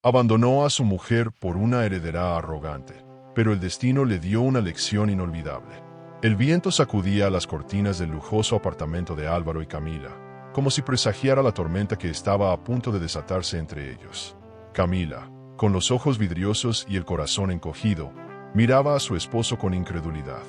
Abandonó a su mujer por una heredera arrogante, pero el destino le dio una lección inolvidable. El viento sacudía las cortinas del lujoso apartamento de Álvaro y Camila, como si presagiara la tormenta que estaba a punto de desatarse entre ellos. Camila, con los ojos vidriosos y el corazón encogido, miraba a su esposo con incredulidad.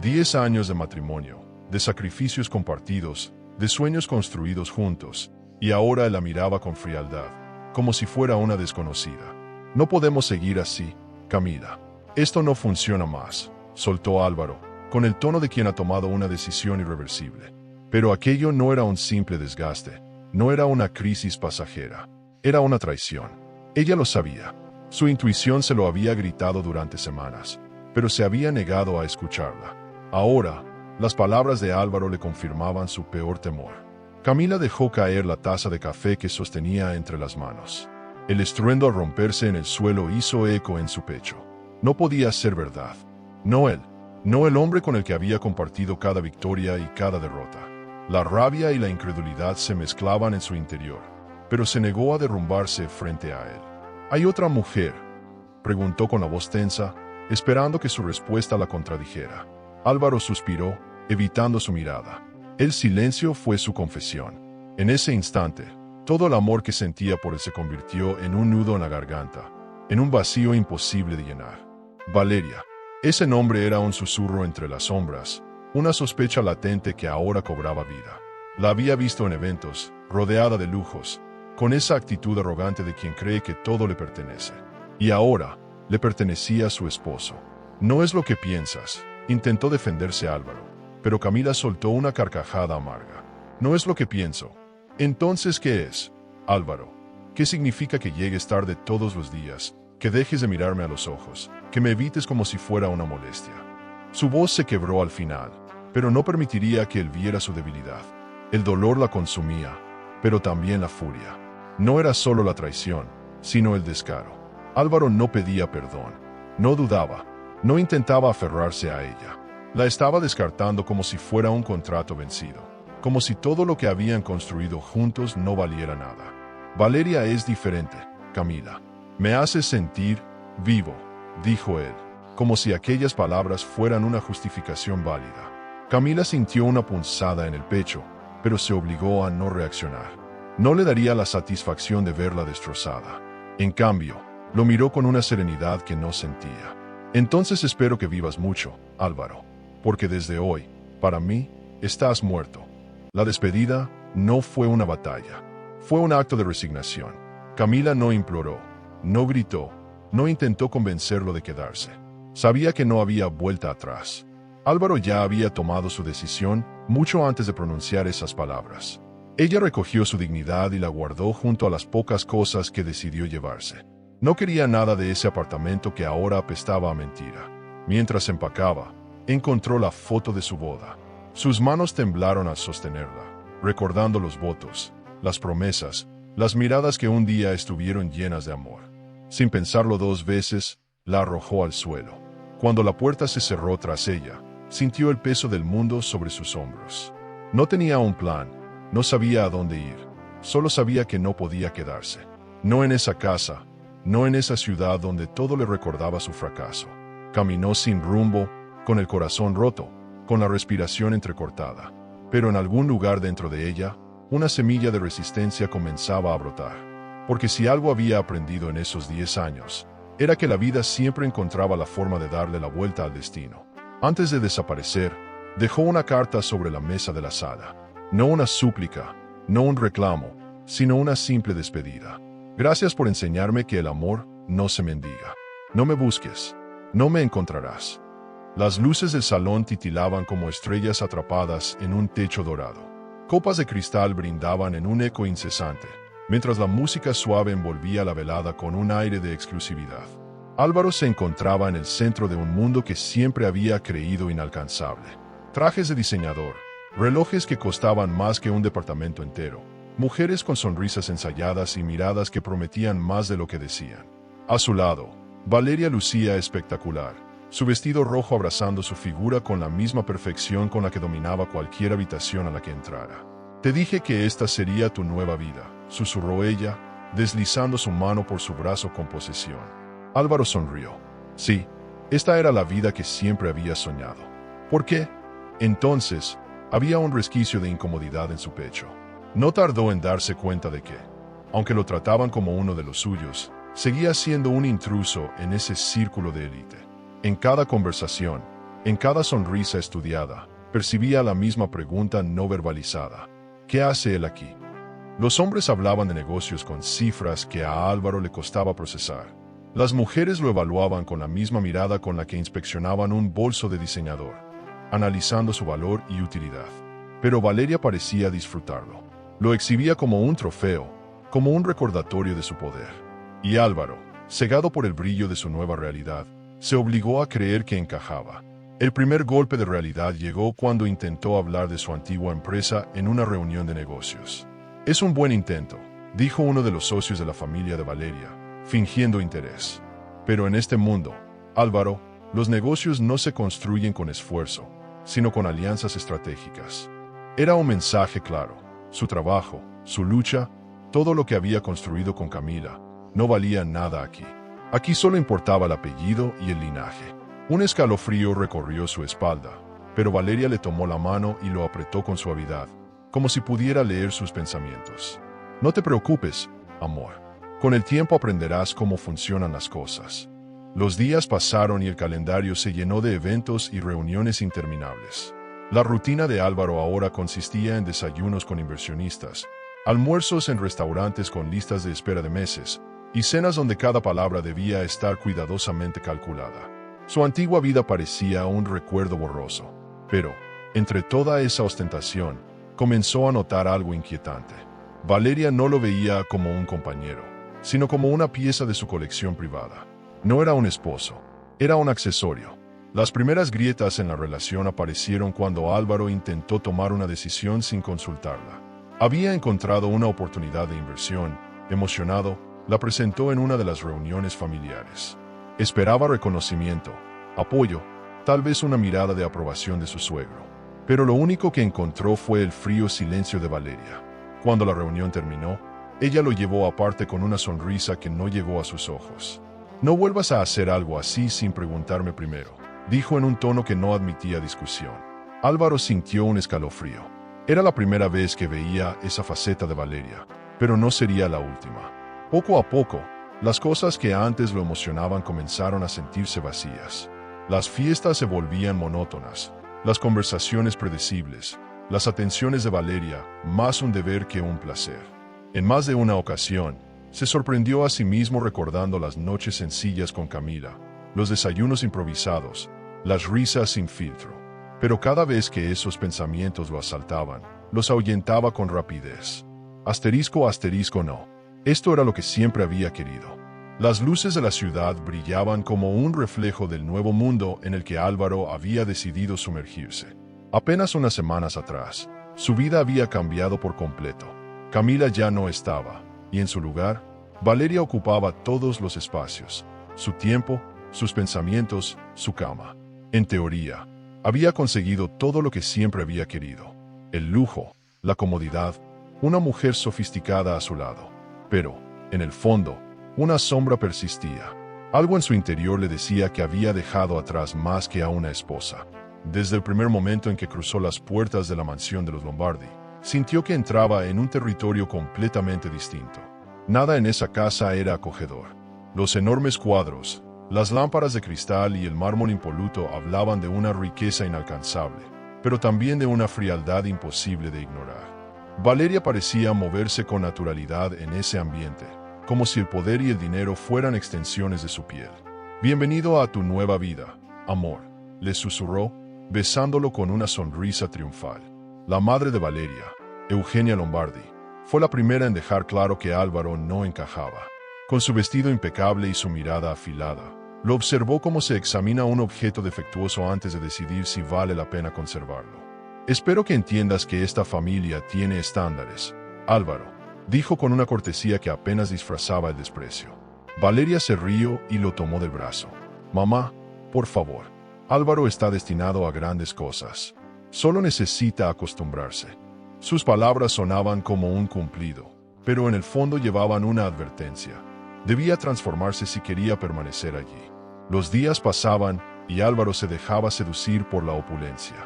10 años de matrimonio, de sacrificios compartidos, de sueños construidos juntos, y ahora la miraba con frialdad, como si fuera una desconocida. No podemos seguir así, Camila. Esto no funciona más, soltó Álvaro, con el tono de quien ha tomado una decisión irreversible. Pero aquello no era un simple desgaste, no era una crisis pasajera, era una traición. Ella lo sabía. Su intuición se lo había gritado durante semanas, pero se había negado a escucharla. Ahora, las palabras de Álvaro le confirmaban su peor temor. Camila dejó caer la taza de café que sostenía entre las manos. El estruendo al romperse en el suelo hizo eco en su pecho. No podía ser verdad. No él, no el hombre con el que había compartido cada victoria y cada derrota. La rabia y la incredulidad se mezclaban en su interior, pero se negó a derrumbarse frente a él. ¿Hay otra mujer?, preguntó con la voz tensa, esperando que su respuesta la contradijera. Álvaro suspiró, evitando su mirada. El silencio fue su confesión. En ese instante, todo el amor que sentía por él se convirtió en un nudo en la garganta, en un vacío imposible de llenar. Valeria. Ese nombre era un susurro entre las sombras, una sospecha latente que ahora cobraba vida. La había visto en eventos, rodeada de lujos, con esa actitud arrogante de quien cree que todo le pertenece. Y ahora, le pertenecía a su esposo. No es lo que piensas, intentó defenderse Álvaro, pero Camila soltó una carcajada amarga. No es lo que pienso. Entonces, ¿qué es, Álvaro? ¿Qué significa que llegues tarde todos los días, que dejes de mirarme a los ojos, que me evites como si fuera una molestia? Su voz se quebró al final, pero no permitiría que él viera su debilidad. El dolor la consumía, pero también la furia. No era solo la traición, sino el descaro. Álvaro no pedía perdón, no dudaba, no intentaba aferrarse a ella. La estaba descartando como si fuera un contrato vencido, como si todo lo que habían construido juntos no valiera nada. Valeria es diferente, Camila. Me hace sentir vivo, dijo él, como si aquellas palabras fueran una justificación válida. Camila sintió una punzada en el pecho, pero se obligó a no reaccionar. No le daría la satisfacción de verla destrozada. En cambio, lo miró con una serenidad que no sentía. Entonces espero que vivas mucho, Álvaro, porque desde hoy, para mí, estás muerto. La despedida no fue una batalla, fue un acto de resignación. Camila no imploró, no gritó, no intentó convencerlo de quedarse. Sabía que no había vuelta atrás. Álvaro ya había tomado su decisión mucho antes de pronunciar esas palabras. Ella recogió su dignidad y la guardó junto a las pocas cosas que decidió llevarse. No quería nada de ese apartamento que ahora apestaba a mentira. Mientras empacaba, encontró la foto de su boda. Sus manos temblaron al sostenerla, recordando los votos, las promesas, las miradas que un día estuvieron llenas de amor. Sin pensarlo 2 veces, la arrojó al suelo. Cuando la puerta se cerró tras ella, sintió el peso del mundo sobre sus hombros. No tenía un plan, no sabía a dónde ir, solo sabía que no podía quedarse. No en esa casa, no en esa ciudad donde todo le recordaba su fracaso. Caminó sin rumbo, con el corazón roto, con la respiración entrecortada. Pero en algún lugar dentro de ella, una semilla de resistencia comenzaba a brotar. Porque si algo había aprendido en esos 10 años, era que la vida siempre encontraba la forma de darle la vuelta al destino. Antes de desaparecer, dejó una carta sobre la mesa de la sala. No una súplica, no un reclamo, sino una simple despedida. Gracias por enseñarme que el amor no se mendiga. No me busques, no me encontrarás. Las luces del salón titilaban como estrellas atrapadas en un techo dorado. Copas de cristal brindaban en un eco incesante, mientras la música suave envolvía la velada con un aire de exclusividad. Álvaro se encontraba en el centro de un mundo que siempre había creído inalcanzable. Trajes de diseñador, relojes que costaban más que un departamento entero, mujeres con sonrisas ensayadas y miradas que prometían más de lo que decían. A su lado, Valeria lucía espectacular, su vestido rojo abrazando su figura con la misma perfección con la que dominaba cualquier habitación a la que entrara. Te dije que esta sería tu nueva vida, susurró ella, deslizando su mano por su brazo con posesión. Álvaro sonrió. Sí, esta era la vida que siempre había soñado. ¿Por qué? Entonces, había un resquicio de incomodidad en su pecho. No tardó en darse cuenta de que, aunque lo trataban como uno de los suyos, seguía siendo un intruso en ese círculo de élite. En cada conversación, en cada sonrisa estudiada, percibía la misma pregunta no verbalizada. ¿Qué hace él aquí? Los hombres hablaban de negocios con cifras que a Álvaro le costaba procesar. Las mujeres lo evaluaban con la misma mirada con la que inspeccionaban un bolso de diseñador, analizando su valor y utilidad. Pero Valeria parecía disfrutarlo. Lo exhibía como un trofeo, como un recordatorio de su poder. Y Álvaro, cegado por el brillo de su nueva realidad, se obligó a creer que encajaba. El primer golpe de realidad llegó cuando intentó hablar de su antigua empresa en una reunión de negocios. Es un buen intento, dijo uno de los socios de la familia de Valeria, fingiendo interés. Pero en este mundo, Álvaro, los negocios no se construyen con esfuerzo, sino con alianzas estratégicas. Era un mensaje claro. Su trabajo, su lucha, todo lo que había construido con Camila, no valía nada aquí. Aquí solo importaba el apellido y el linaje. Un escalofrío recorrió su espalda, pero Valeria le tomó la mano y lo apretó con suavidad, como si pudiera leer sus pensamientos. No te preocupes, amor. Con el tiempo aprenderás cómo funcionan las cosas. Los días pasaron y el calendario se llenó de eventos y reuniones interminables. La rutina de Álvaro ahora consistía en desayunos con inversionistas, almuerzos en restaurantes con listas de espera de meses, y cenas donde cada palabra debía estar cuidadosamente calculada. Su antigua vida parecía un recuerdo borroso, pero, entre toda esa ostentación, comenzó a notar algo inquietante. Valeria no lo veía como un compañero, sino como una pieza de su colección privada. No era un esposo, era un accesorio. Las primeras grietas en la relación aparecieron cuando Álvaro intentó tomar una decisión sin consultarla. Había encontrado una oportunidad de inversión, emocionado, la presentó en una de las reuniones familiares. Esperaba reconocimiento, apoyo, tal vez una mirada de aprobación de su suegro. Pero lo único que encontró fue el frío silencio de Valeria. Cuando la reunión terminó, ella lo llevó aparte con una sonrisa que no llegó a sus ojos. No vuelvas a hacer algo así sin preguntarme primero, dijo en un tono que no admitía discusión. Álvaro sintió un escalofrío. Era la primera vez que veía esa faceta de Valeria, pero no sería la última. Poco a poco, las cosas que antes lo emocionaban comenzaron a sentirse vacías. Las fiestas se volvían monótonas, las conversaciones predecibles, las atenciones de Valeria más un deber que un placer. En más de una ocasión, se sorprendió a sí mismo recordando las noches sencillas con Camila, los desayunos improvisados, las risas sin filtro. Pero cada vez que esos pensamientos lo asaltaban, los ahuyentaba con rapidez. Asterisco, asterisco no. Esto era lo que siempre había querido. Las luces de la ciudad brillaban como un reflejo del nuevo mundo en el que Álvaro había decidido sumergirse. Apenas unas semanas atrás, su vida había cambiado por completo. Camila ya no estaba, y en su lugar, Valeria ocupaba todos los espacios, su tiempo, sus pensamientos, su cama. En teoría, había conseguido todo lo que siempre había querido. El lujo, la comodidad, una mujer sofisticada a su lado. Pero, en el fondo, una sombra persistía. Algo en su interior le decía que había dejado atrás más que a una esposa. Desde el primer momento en que cruzó las puertas de la mansión de los Lombardi, sintió que entraba en un territorio completamente distinto. Nada en esa casa era acogedor. Los enormes cuadros, las lámparas de cristal y el mármol impoluto hablaban de una riqueza inalcanzable, pero también de una frialdad imposible de ignorar. Valeria parecía moverse con naturalidad en ese ambiente, como si el poder y el dinero fueran extensiones de su piel. «Bienvenido a tu nueva vida, amor», le susurró, besándolo con una sonrisa triunfal. La madre de Valeria, Eugenia Lombardi, fue la primera en dejar claro que Álvaro no encajaba. Con su vestido impecable y su mirada afilada, lo observó como se examina un objeto defectuoso antes de decidir si vale la pena conservarlo. «Espero que entiendas que esta familia tiene estándares, Álvaro», dijo con una cortesía que apenas disfrazaba el desprecio. Valeria se rió y lo tomó del brazo. «Mamá, por favor. Álvaro está destinado a grandes cosas. Solo necesita acostumbrarse». Sus palabras sonaban como un cumplido, pero en el fondo llevaban una advertencia. Debía transformarse si quería permanecer allí. Los días pasaban y Álvaro se dejaba seducir por la opulencia.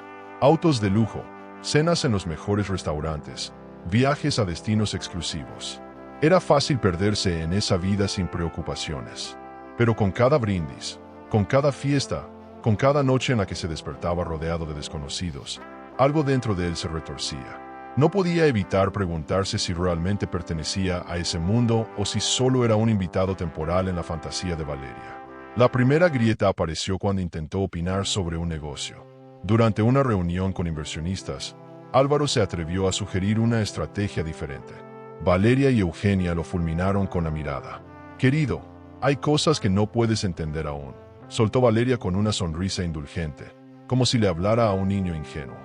Autos de lujo, cenas en los mejores restaurantes, viajes a destinos exclusivos. Era fácil perderse en esa vida sin preocupaciones. Pero con cada brindis, con cada fiesta, con cada noche en la que se despertaba rodeado de desconocidos, algo dentro de él se retorcía. No podía evitar preguntarse si realmente pertenecía a ese mundo o si solo era un invitado temporal en la fantasía de Valeria. La primera grieta apareció cuando intentó opinar sobre un negocio. Durante una reunión con inversionistas, Álvaro se atrevió a sugerir una estrategia diferente. Valeria y Eugenia lo fulminaron con la mirada. «Querido, hay cosas que no puedes entender aún», soltó Valeria con una sonrisa indulgente, como si le hablara a un niño ingenuo.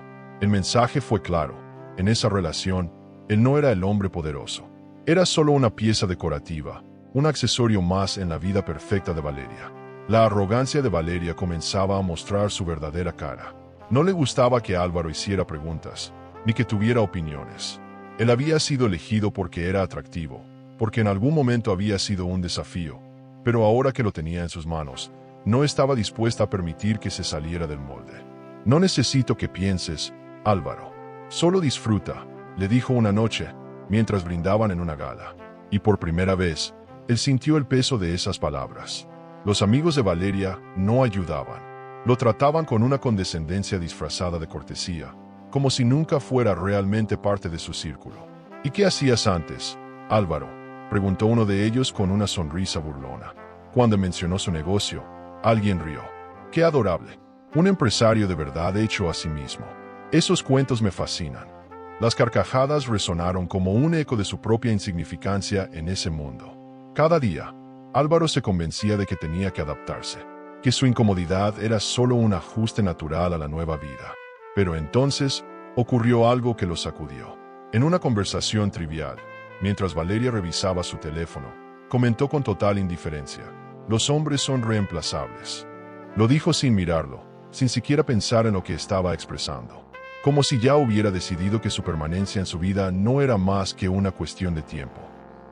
El mensaje fue claro. En esa relación, él no era el hombre poderoso. Era solo una pieza decorativa, un accesorio más en la vida perfecta de Valeria. La arrogancia de Valeria comenzaba a mostrar su verdadera cara. No le gustaba que Álvaro hiciera preguntas, ni que tuviera opiniones. Él había sido elegido porque era atractivo, porque en algún momento había sido un desafío, pero ahora que lo tenía en sus manos, no estaba dispuesta a permitir que se saliera del molde. «No necesito que pienses, Álvaro. Solo disfruta», le dijo una noche, mientras brindaban en una gala. Y por primera vez, él sintió el peso de esas palabras. Los amigos de Valeria no ayudaban. Lo trataban con una condescendencia disfrazada de cortesía, como si nunca fuera realmente parte de su círculo. «¿Y qué hacías antes, Álvaro?», preguntó uno de ellos con una sonrisa burlona. Cuando mencionó su negocio, alguien rió. «Qué adorable. Un empresario de verdad hecho a sí mismo. Esos cuentos me fascinan». Las carcajadas resonaron como un eco de su propia insignificancia en ese mundo. Cada día, Álvaro se convencía de que tenía que adaptarse, que su incomodidad era solo un ajuste natural a la nueva vida. Pero entonces, ocurrió algo que lo sacudió. En una conversación trivial, mientras Valeria revisaba su teléfono, comentó con total indiferencia: «Los hombres son reemplazables». Lo dijo sin mirarlo, sin siquiera pensar en lo que estaba expresando. Como si ya hubiera decidido que su permanencia en su vida no era más que una cuestión de tiempo.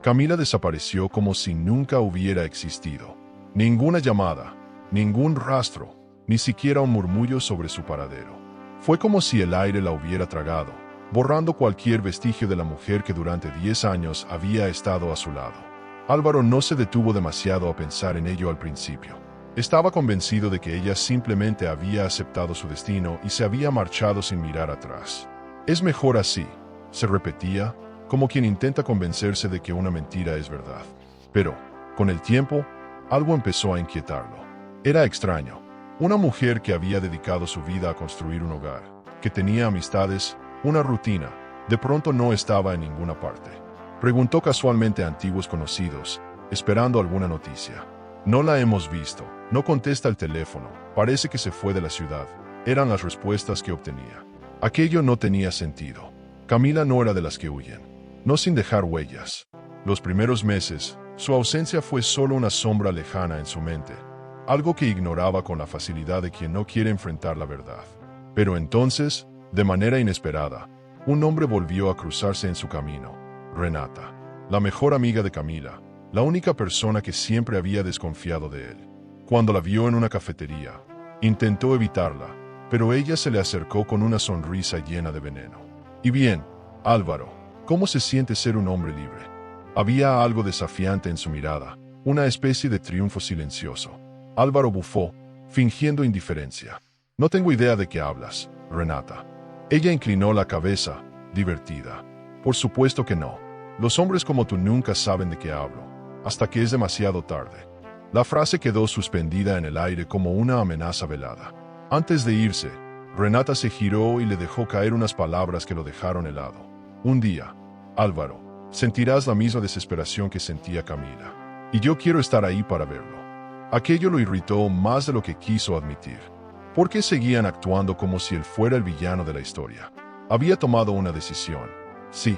Camila desapareció como si nunca hubiera existido. Ninguna llamada, ningún rastro, ni siquiera un murmullo sobre su paradero. Fue como si el aire la hubiera tragado, borrando cualquier vestigio de la mujer que durante 10 años había estado a su lado. Álvaro no se detuvo demasiado a pensar en ello al principio. Estaba convencido de que ella simplemente había aceptado su destino y se había marchado sin mirar atrás. «Es mejor así», se repetía, como quien intenta convencerse de que una mentira es verdad. Pero, con el tiempo, algo empezó a inquietarlo. Era extraño. Una mujer que había dedicado su vida a construir un hogar, que tenía amistades, una rutina, de pronto no estaba en ninguna parte. Preguntó casualmente a antiguos conocidos, esperando alguna noticia. «No la hemos visto, no contesta el teléfono, parece que se fue de la ciudad», eran las respuestas que obtenía. Aquello no tenía sentido. Camila no era de las que huyen, no sin dejar huellas. Los primeros meses, su ausencia fue solo una sombra lejana en su mente, algo que ignoraba con la facilidad de quien no quiere enfrentar la verdad. Pero entonces, de manera inesperada, un nombre volvió a cruzarse en su camino: Renata, la mejor amiga de Camila, la única persona que siempre había desconfiado de él. Cuando la vio en una cafetería, intentó evitarla, pero ella se le acercó con una sonrisa llena de veneno. «Y bien, Álvaro, ¿cómo se siente ser un hombre libre?». Había algo desafiante en su mirada, una especie de triunfo silencioso. Álvaro bufó, fingiendo indiferencia. «No tengo idea de qué hablas, Renata». Ella inclinó la cabeza, divertida. «Por supuesto que no. Los hombres como tú nunca saben de qué hablo, hasta que es demasiado tarde». La frase quedó suspendida en el aire como una amenaza velada. Antes de irse, Renata se giró y le dejó caer unas palabras que lo dejaron helado. «Un día, Álvaro, sentirás la misma desesperación que sentía Camila. Y yo quiero estar ahí para verlo». Aquello lo irritó más de lo que quiso admitir. ¿Por qué seguían actuando como si él fuera el villano de la historia? Había tomado una decisión. Sí,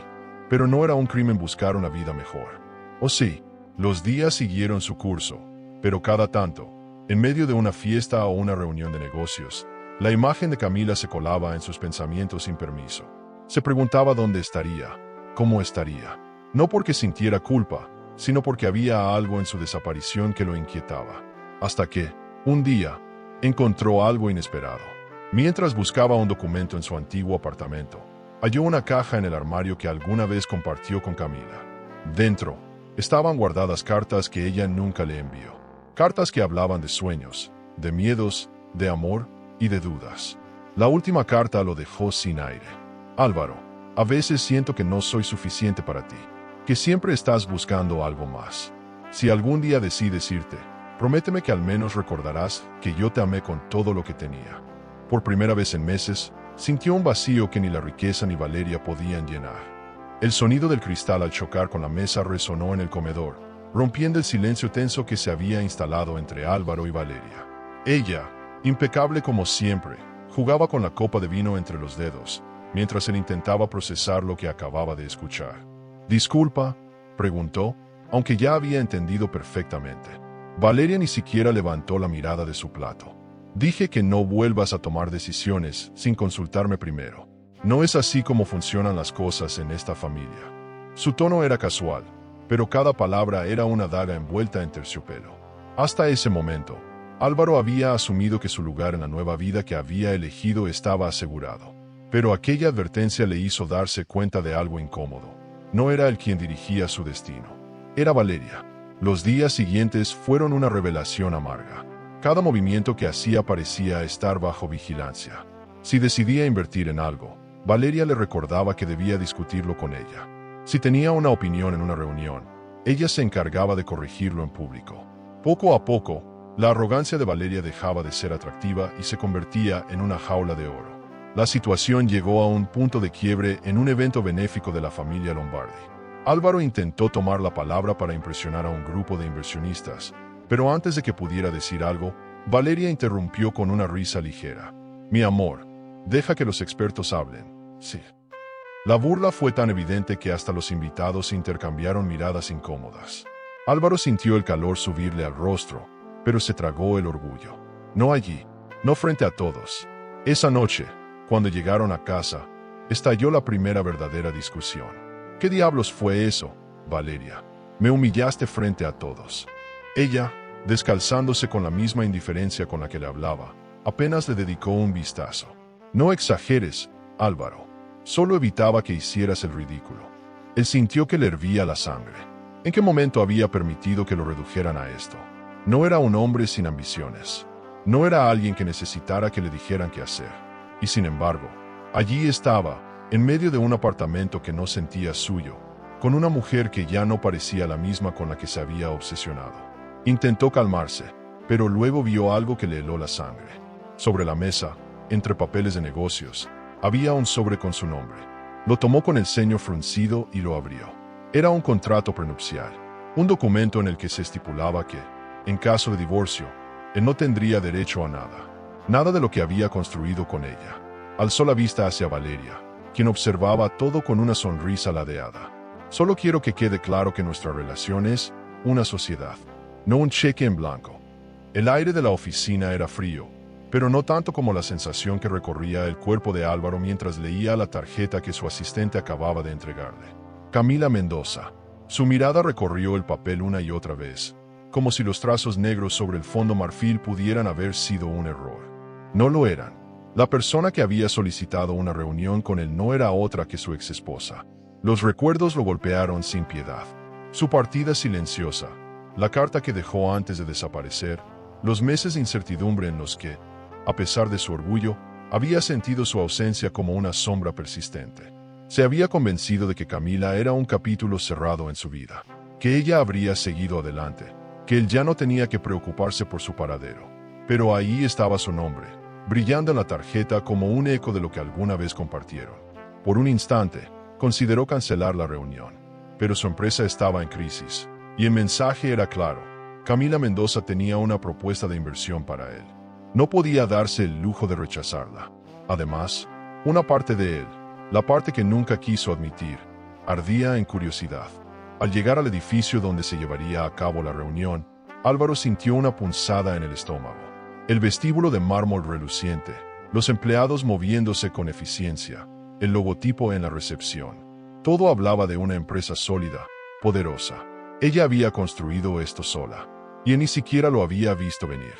pero no era un crimen buscar una vida mejor. ¿O sí? Los días siguieron su curso, pero cada tanto, en medio de una fiesta o una reunión de negocios, la imagen de Camila se colaba en sus pensamientos sin permiso. Se preguntaba dónde estaría, cómo estaría. No porque sintiera culpa, sino porque había algo en su desaparición que lo inquietaba. Hasta que, un día, encontró algo inesperado. Mientras buscaba un documento en su antiguo apartamento, halló una caja en el armario que alguna vez compartió con Camila. Dentro, estaban guardadas cartas que ella nunca le envió. Cartas que hablaban de sueños, de miedos, de amor y de dudas. La última carta lo dejó sin aire. Álvaro, a veces siento que no soy suficiente para ti, que siempre estás buscando algo más. Si algún día decides irte, prométeme que al menos recordarás que yo te amé con todo lo que tenía. Por primera vez en meses, sintió un vacío que ni la riqueza ni Valeria podían llenar. El sonido del cristal al chocar con la mesa resonó en el comedor, rompiendo el silencio tenso que se había instalado entre Álvaro y Valeria. Ella, impecable como siempre, jugaba con la copa de vino entre los dedos, mientras él intentaba procesar lo que acababa de escuchar. «¿Disculpa?», preguntó, aunque ya había entendido perfectamente. Valeria ni siquiera levantó la mirada de su plato. «Dije que no vuelvas a tomar decisiones sin consultarme primero. No es así como funcionan las cosas en esta familia». Su tono era casual, pero cada palabra era una daga envuelta en terciopelo. Hasta ese momento, Álvaro había asumido que su lugar en la nueva vida que había elegido estaba asegurado. Pero aquella advertencia le hizo darse cuenta de algo incómodo. No era él quien dirigía su destino. Era Valeria. Los días siguientes fueron una revelación amarga. Cada movimiento que hacía parecía estar bajo vigilancia. Si decidía invertir en algo, Valeria le recordaba que debía discutirlo con ella. Si tenía una opinión en una reunión, ella se encargaba de corregirlo en público. Poco a poco, la arrogancia de Valeria dejaba de ser atractiva y se convertía en una jaula de oro. La situación llegó a un punto de quiebre en un evento benéfico de la familia Lombardi. Álvaro intentó tomar la palabra para impresionar a un grupo de inversionistas, pero antes de que pudiera decir algo, Valeria interrumpió con una risa ligera. «Mi amor, deja que los expertos hablen». «Sí». La burla fue tan evidente que hasta los invitados intercambiaron miradas incómodas. Álvaro sintió el calor subirle al rostro, pero se tragó el orgullo. No allí, no frente a todos. Esa noche, cuando llegaron a casa, estalló la primera verdadera discusión. «¿Qué diablos fue eso, Valeria? Me humillaste frente a todos». Ella, descalzándose con la misma indiferencia con la que le hablaba, apenas le dedicó un vistazo. «No exageres, Álvaro. Solo evitaba que hicieras el ridículo». Él sintió que le hervía la sangre. ¿En qué momento había permitido que lo redujeran a esto? No era un hombre sin ambiciones. No era alguien que necesitara que le dijeran qué hacer. Y sin embargo, allí estaba, en medio de un apartamento que no sentía suyo, con una mujer que ya no parecía la misma con la que se había obsesionado. Intentó calmarse, pero luego vio algo que le heló la sangre. Sobre la mesa, entre papeles de negocios, había un sobre con su nombre. Lo tomó con el ceño fruncido y lo abrió. Era un contrato prenupcial, un documento en el que se estipulaba que, en caso de divorcio, él no tendría derecho a nada. Nada de lo que había construido con ella. Alzó la vista hacia Valeria, quien observaba todo con una sonrisa ladeada. «Solo quiero que quede claro que nuestra relación es una sociedad, no un cheque en blanco». El aire de la oficina era frío, pero no tanto como la sensación que recorría el cuerpo de Álvaro mientras leía la tarjeta que su asistente acababa de entregarle. Camila Mendoza. Su mirada recorrió el papel una y otra vez, como si los trazos negros sobre el fondo marfil pudieran haber sido un error. No lo eran. La persona que había solicitado una reunión con él no era otra que su exesposa. Los recuerdos lo golpearon sin piedad. Su partida silenciosa, la carta que dejó antes de desaparecer, los meses de incertidumbre en los que, a pesar de su orgullo, había sentido su ausencia como una sombra persistente. Se había convencido de que Camila era un capítulo cerrado en su vida, que ella habría seguido adelante, que él ya no tenía que preocuparse por su paradero. Pero ahí estaba su nombre, brillando en la tarjeta como un eco de lo que alguna vez compartieron. Por un instante, consideró cancelar la reunión, pero su empresa estaba en crisis, y el mensaje era claro. Camila Mendoza tenía una propuesta de inversión para él. No podía darse el lujo de rechazarla. Además, una parte de él, la parte que nunca quiso admitir, ardía en curiosidad. Al llegar al edificio donde se llevaría a cabo la reunión, Álvaro sintió una punzada en el estómago. El vestíbulo de mármol reluciente, los empleados moviéndose con eficiencia, el logotipo en la recepción. Todo hablaba de una empresa sólida, poderosa. Ella había construido esto sola, y ni siquiera lo había visto venir.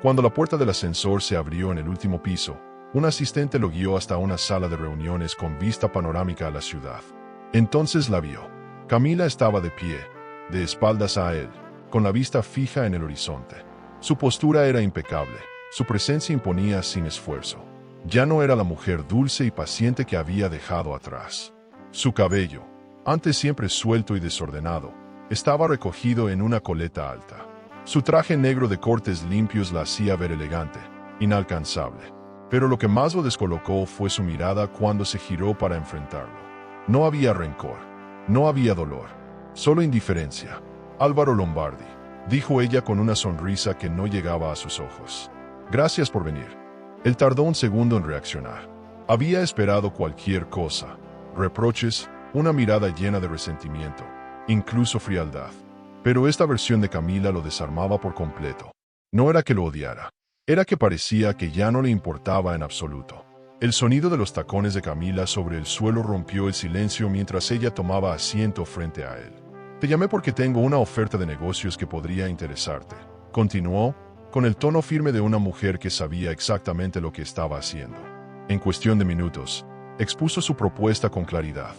Cuando la puerta del ascensor se abrió en el último piso, un asistente lo guió hasta una sala de reuniones con vista panorámica a la ciudad. Entonces la vio. Camila estaba de pie, de espaldas a él, con la vista fija en el horizonte. Su postura era impecable, su presencia imponía sin esfuerzo. Ya no era la mujer dulce y paciente que había dejado atrás. Su cabello, antes siempre suelto y desordenado, estaba recogido en una coleta alta. Su traje negro de cortes limpios la hacía ver elegante, inalcanzable. Pero lo que más lo descolocó fue su mirada cuando se giró para enfrentarlo. No había rencor, no había dolor, solo indiferencia. Álvaro Lombardi, dijo ella con una sonrisa que no llegaba a sus ojos. Gracias por venir. Él tardó un segundo en reaccionar. Había esperado cualquier cosa, reproches, una mirada llena de resentimiento, incluso frialdad. Pero esta versión de Camila lo desarmaba por completo. No era que lo odiara, era que parecía que ya no le importaba en absoluto. El sonido de los tacones de Camila sobre el suelo rompió el silencio mientras ella tomaba asiento frente a él. Te llamé porque tengo una oferta de negocios que podría interesarte, continuó, con el tono firme de una mujer que sabía exactamente lo que estaba haciendo. En cuestión de minutos, expuso su propuesta con claridad.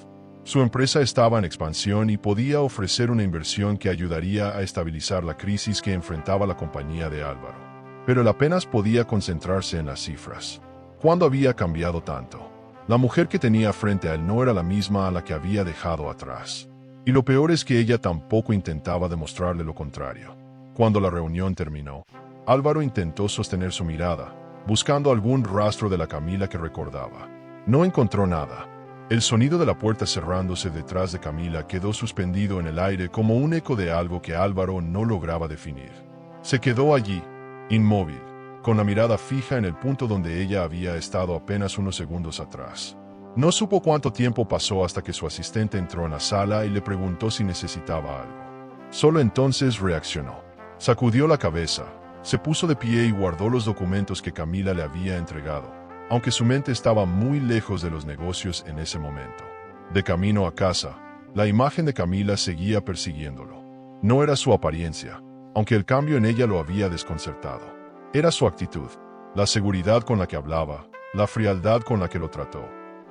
Su empresa estaba en expansión y podía ofrecer una inversión que ayudaría a estabilizar la crisis que enfrentaba la compañía de Álvaro. Pero él apenas podía concentrarse en las cifras. ¿Cuándo había cambiado tanto? La mujer que tenía frente a él no era la misma a la que había dejado atrás. Y lo peor es que ella tampoco intentaba demostrarle lo contrario. Cuando la reunión terminó, Álvaro intentó sostener su mirada, buscando algún rastro de la Camila que recordaba. No encontró nada. El sonido de la puerta cerrándose detrás de Camila quedó suspendido en el aire como un eco de algo que Álvaro no lograba definir. Se quedó allí, inmóvil, con la mirada fija en el punto donde ella había estado apenas unos segundos atrás. No supo cuánto tiempo pasó hasta que su asistente entró en la sala y le preguntó si necesitaba algo. Solo entonces reaccionó. Sacudió la cabeza, se puso de pie y guardó los documentos que Camila le había entregado, aunque su mente estaba muy lejos de los negocios en ese momento. De camino a casa, la imagen de Camila seguía persiguiéndolo. No era su apariencia, aunque el cambio en ella lo había desconcertado. Era su actitud, la seguridad con la que hablaba, la frialdad con la que lo trató,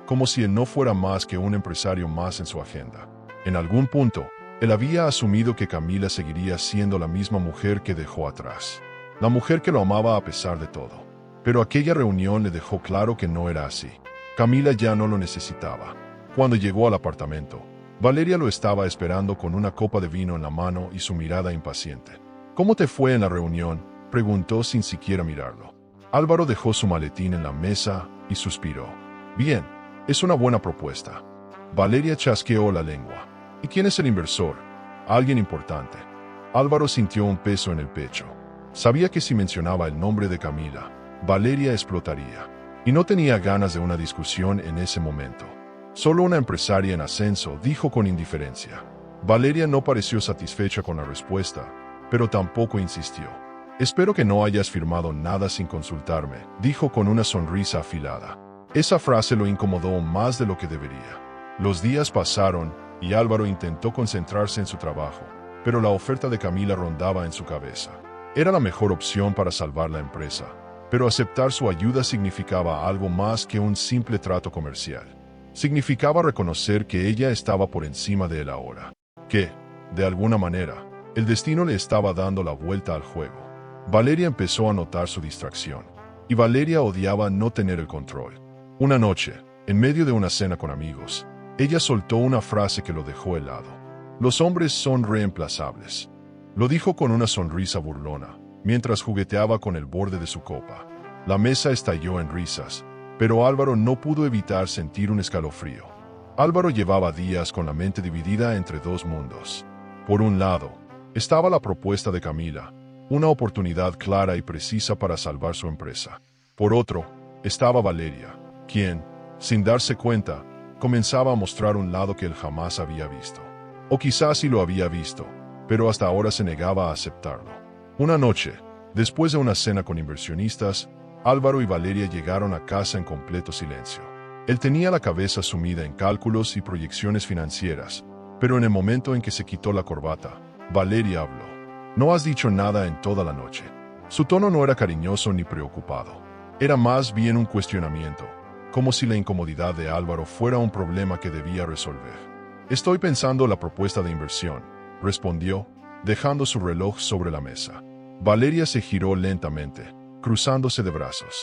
como si él no fuera más que un empresario más en su agenda. En algún punto, él había asumido que Camila seguiría siendo la misma mujer que dejó atrás, la mujer que lo amaba a pesar de todo. Pero aquella reunión le dejó claro que no era así. Camila ya no lo necesitaba. Cuando llegó al apartamento, Valeria lo estaba esperando con una copa de vino en la mano y su mirada impaciente. ¿Cómo te fue en la reunión?, preguntó sin siquiera mirarlo. Álvaro dejó su maletín en la mesa y suspiró. Bien, es una buena propuesta. Valeria chasqueó la lengua. ¿Y quién es el inversor? Alguien importante. Álvaro sintió un peso en el pecho. Sabía que si mencionaba el nombre de Camila, Valeria explotaría. Y no tenía ganas de una discusión en ese momento. Solo una empresaria en ascenso, dijo con indiferencia. Valeria no pareció satisfecha con la respuesta, pero tampoco insistió. Espero que no hayas firmado nada sin consultarme, dijo con una sonrisa afilada. Esa frase lo incomodó más de lo que debería. Los días pasaron y Álvaro intentó concentrarse en su trabajo, pero la oferta de Camila rondaba en su cabeza. Era la mejor opción para salvar la empresa, pero aceptar su ayuda significaba algo más que un simple trato comercial. Significaba reconocer que ella estaba por encima de él ahora, que, de alguna manera, el destino le estaba dando la vuelta al juego. Valeria empezó a notar su distracción, y Valeria odiaba no tener el control. Una noche, en medio de una cena con amigos, ella soltó una frase que lo dejó helado. Los hombres son reemplazables. Lo dijo con una sonrisa burlona, mientras jugueteaba con el borde de su copa. La mesa estalló en risas, pero Álvaro no pudo evitar sentir un escalofrío. Álvaro llevaba días con la mente dividida entre dos mundos. Por un lado, estaba la propuesta de Camila, una oportunidad clara y precisa para salvar su empresa. Por otro, estaba Valeria, quien, sin darse cuenta, comenzaba a mostrar un lado que él jamás había visto. O quizás sí lo había visto, pero hasta ahora se negaba a aceptarlo. Una noche, después de una cena con inversionistas, Álvaro y Valeria llegaron a casa en completo silencio. Él tenía la cabeza sumida en cálculos y proyecciones financieras, pero en el momento en que se quitó la corbata, Valeria habló. No has dicho nada en toda la noche. Su tono no era cariñoso ni preocupado. Era más bien un cuestionamiento, como si la incomodidad de Álvaro fuera un problema que debía resolver. Estoy pensando la propuesta de inversión, respondió, dejando su reloj sobre la mesa. Valeria se giró lentamente, cruzándose de brazos.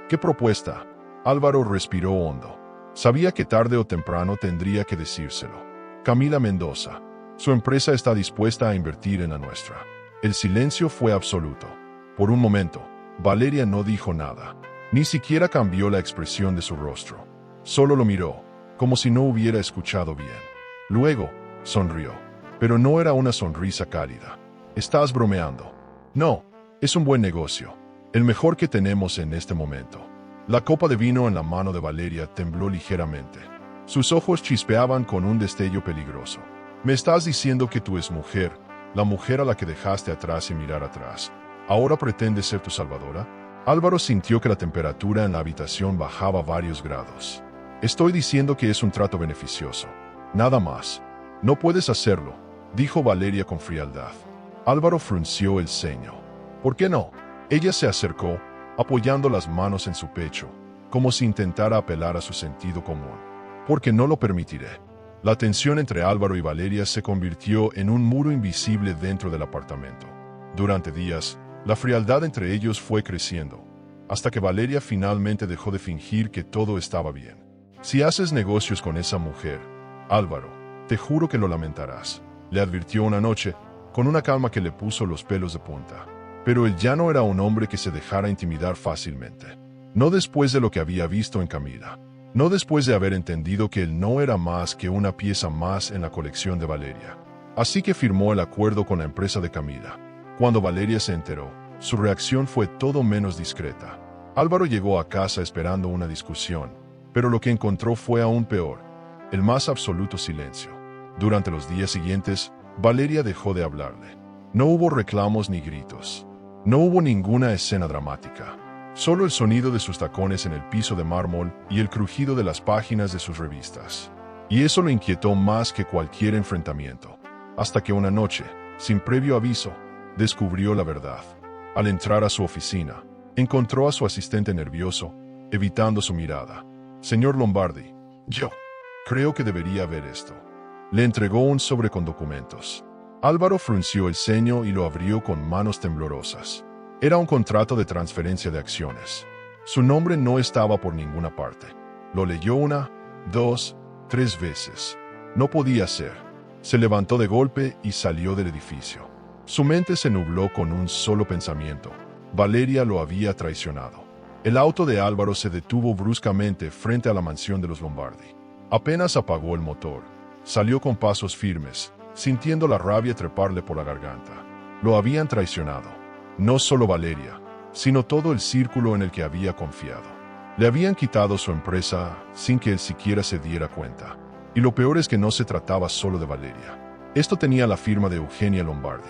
¿Qué propuesta? Álvaro respiró hondo. Sabía que tarde o temprano tendría que decírselo. Camila Mendoza. Su empresa está dispuesta a invertir en la nuestra. El silencio fue absoluto. Por un momento, Valeria no dijo nada. Ni siquiera cambió la expresión de su rostro. Solo lo miró, como si no hubiera escuchado bien. Luego, sonrió. Pero no era una sonrisa cálida. ¿Estás bromeando? No, es un buen negocio. El mejor que tenemos en este momento. La copa de vino en la mano de Valeria tembló ligeramente. Sus ojos chispeaban con un destello peligroso. ¿Me estás diciendo que tu exmujer, la mujer a la que dejaste atrás y mirar atrás, ahora pretende ser tu salvadora? Álvaro sintió que la temperatura en la habitación bajaba varios grados. Estoy diciendo que es un trato beneficioso. Nada más. No puedes hacerlo, dijo Valeria con frialdad. Álvaro frunció el ceño. ¿Por qué no? Ella se acercó, apoyando las manos en su pecho, como si intentara apelar a su sentido común. Porque no lo permitiré. La tensión entre Álvaro y Valeria se convirtió en un muro invisible dentro del apartamento. Durante días, la frialdad entre ellos fue creciendo, hasta que Valeria finalmente dejó de fingir que todo estaba bien. Si haces negocios con esa mujer, Álvaro, te juro que lo lamentarás, le advirtió una noche, con una calma que le puso los pelos de punta. Pero él ya no era un hombre que se dejara intimidar fácilmente. No después de lo que había visto en Camila. No después de haber entendido que él no era más que una pieza más en la colección de Valeria. Así que firmó el acuerdo con la empresa de Camila. Cuando Valeria se enteró, su reacción fue todo menos discreta. Álvaro llegó a casa esperando una discusión, pero lo que encontró fue aún peor, el más absoluto silencio. Durante los días siguientes, Valeria dejó de hablarle. No hubo reclamos ni gritos. No hubo ninguna escena dramática. Solo el sonido de sus tacones en el piso de mármol y el crujido de las páginas de sus revistas. Y eso lo inquietó más que cualquier enfrentamiento. Hasta que una noche, sin previo aviso, descubrió la verdad. Al entrar a su oficina, encontró a su asistente nervioso, evitando su mirada. Señor Lombardi, yo creo que debería ver esto. Le entregó un sobre con documentos. Álvaro frunció el ceño y lo abrió con manos temblorosas. Era un contrato de transferencia de acciones. Su nombre no estaba por ninguna parte. Lo leyó 1, 2, 3 veces. No podía ser. Se levantó de golpe y salió del edificio. Su mente se nubló con un solo pensamiento. Valeria lo había traicionado. El auto de Álvaro se detuvo bruscamente frente a la mansión de los Lombardi. Apenas apagó el motor. Salió con pasos firmes, sintiendo la rabia treparle por la garganta. Lo habían traicionado. No solo Valeria, sino todo el círculo en el que había confiado. Le habían quitado su empresa sin que él siquiera se diera cuenta. Y lo peor es que no se trataba solo de Valeria. Esto tenía la firma de Eugenia Lombardi.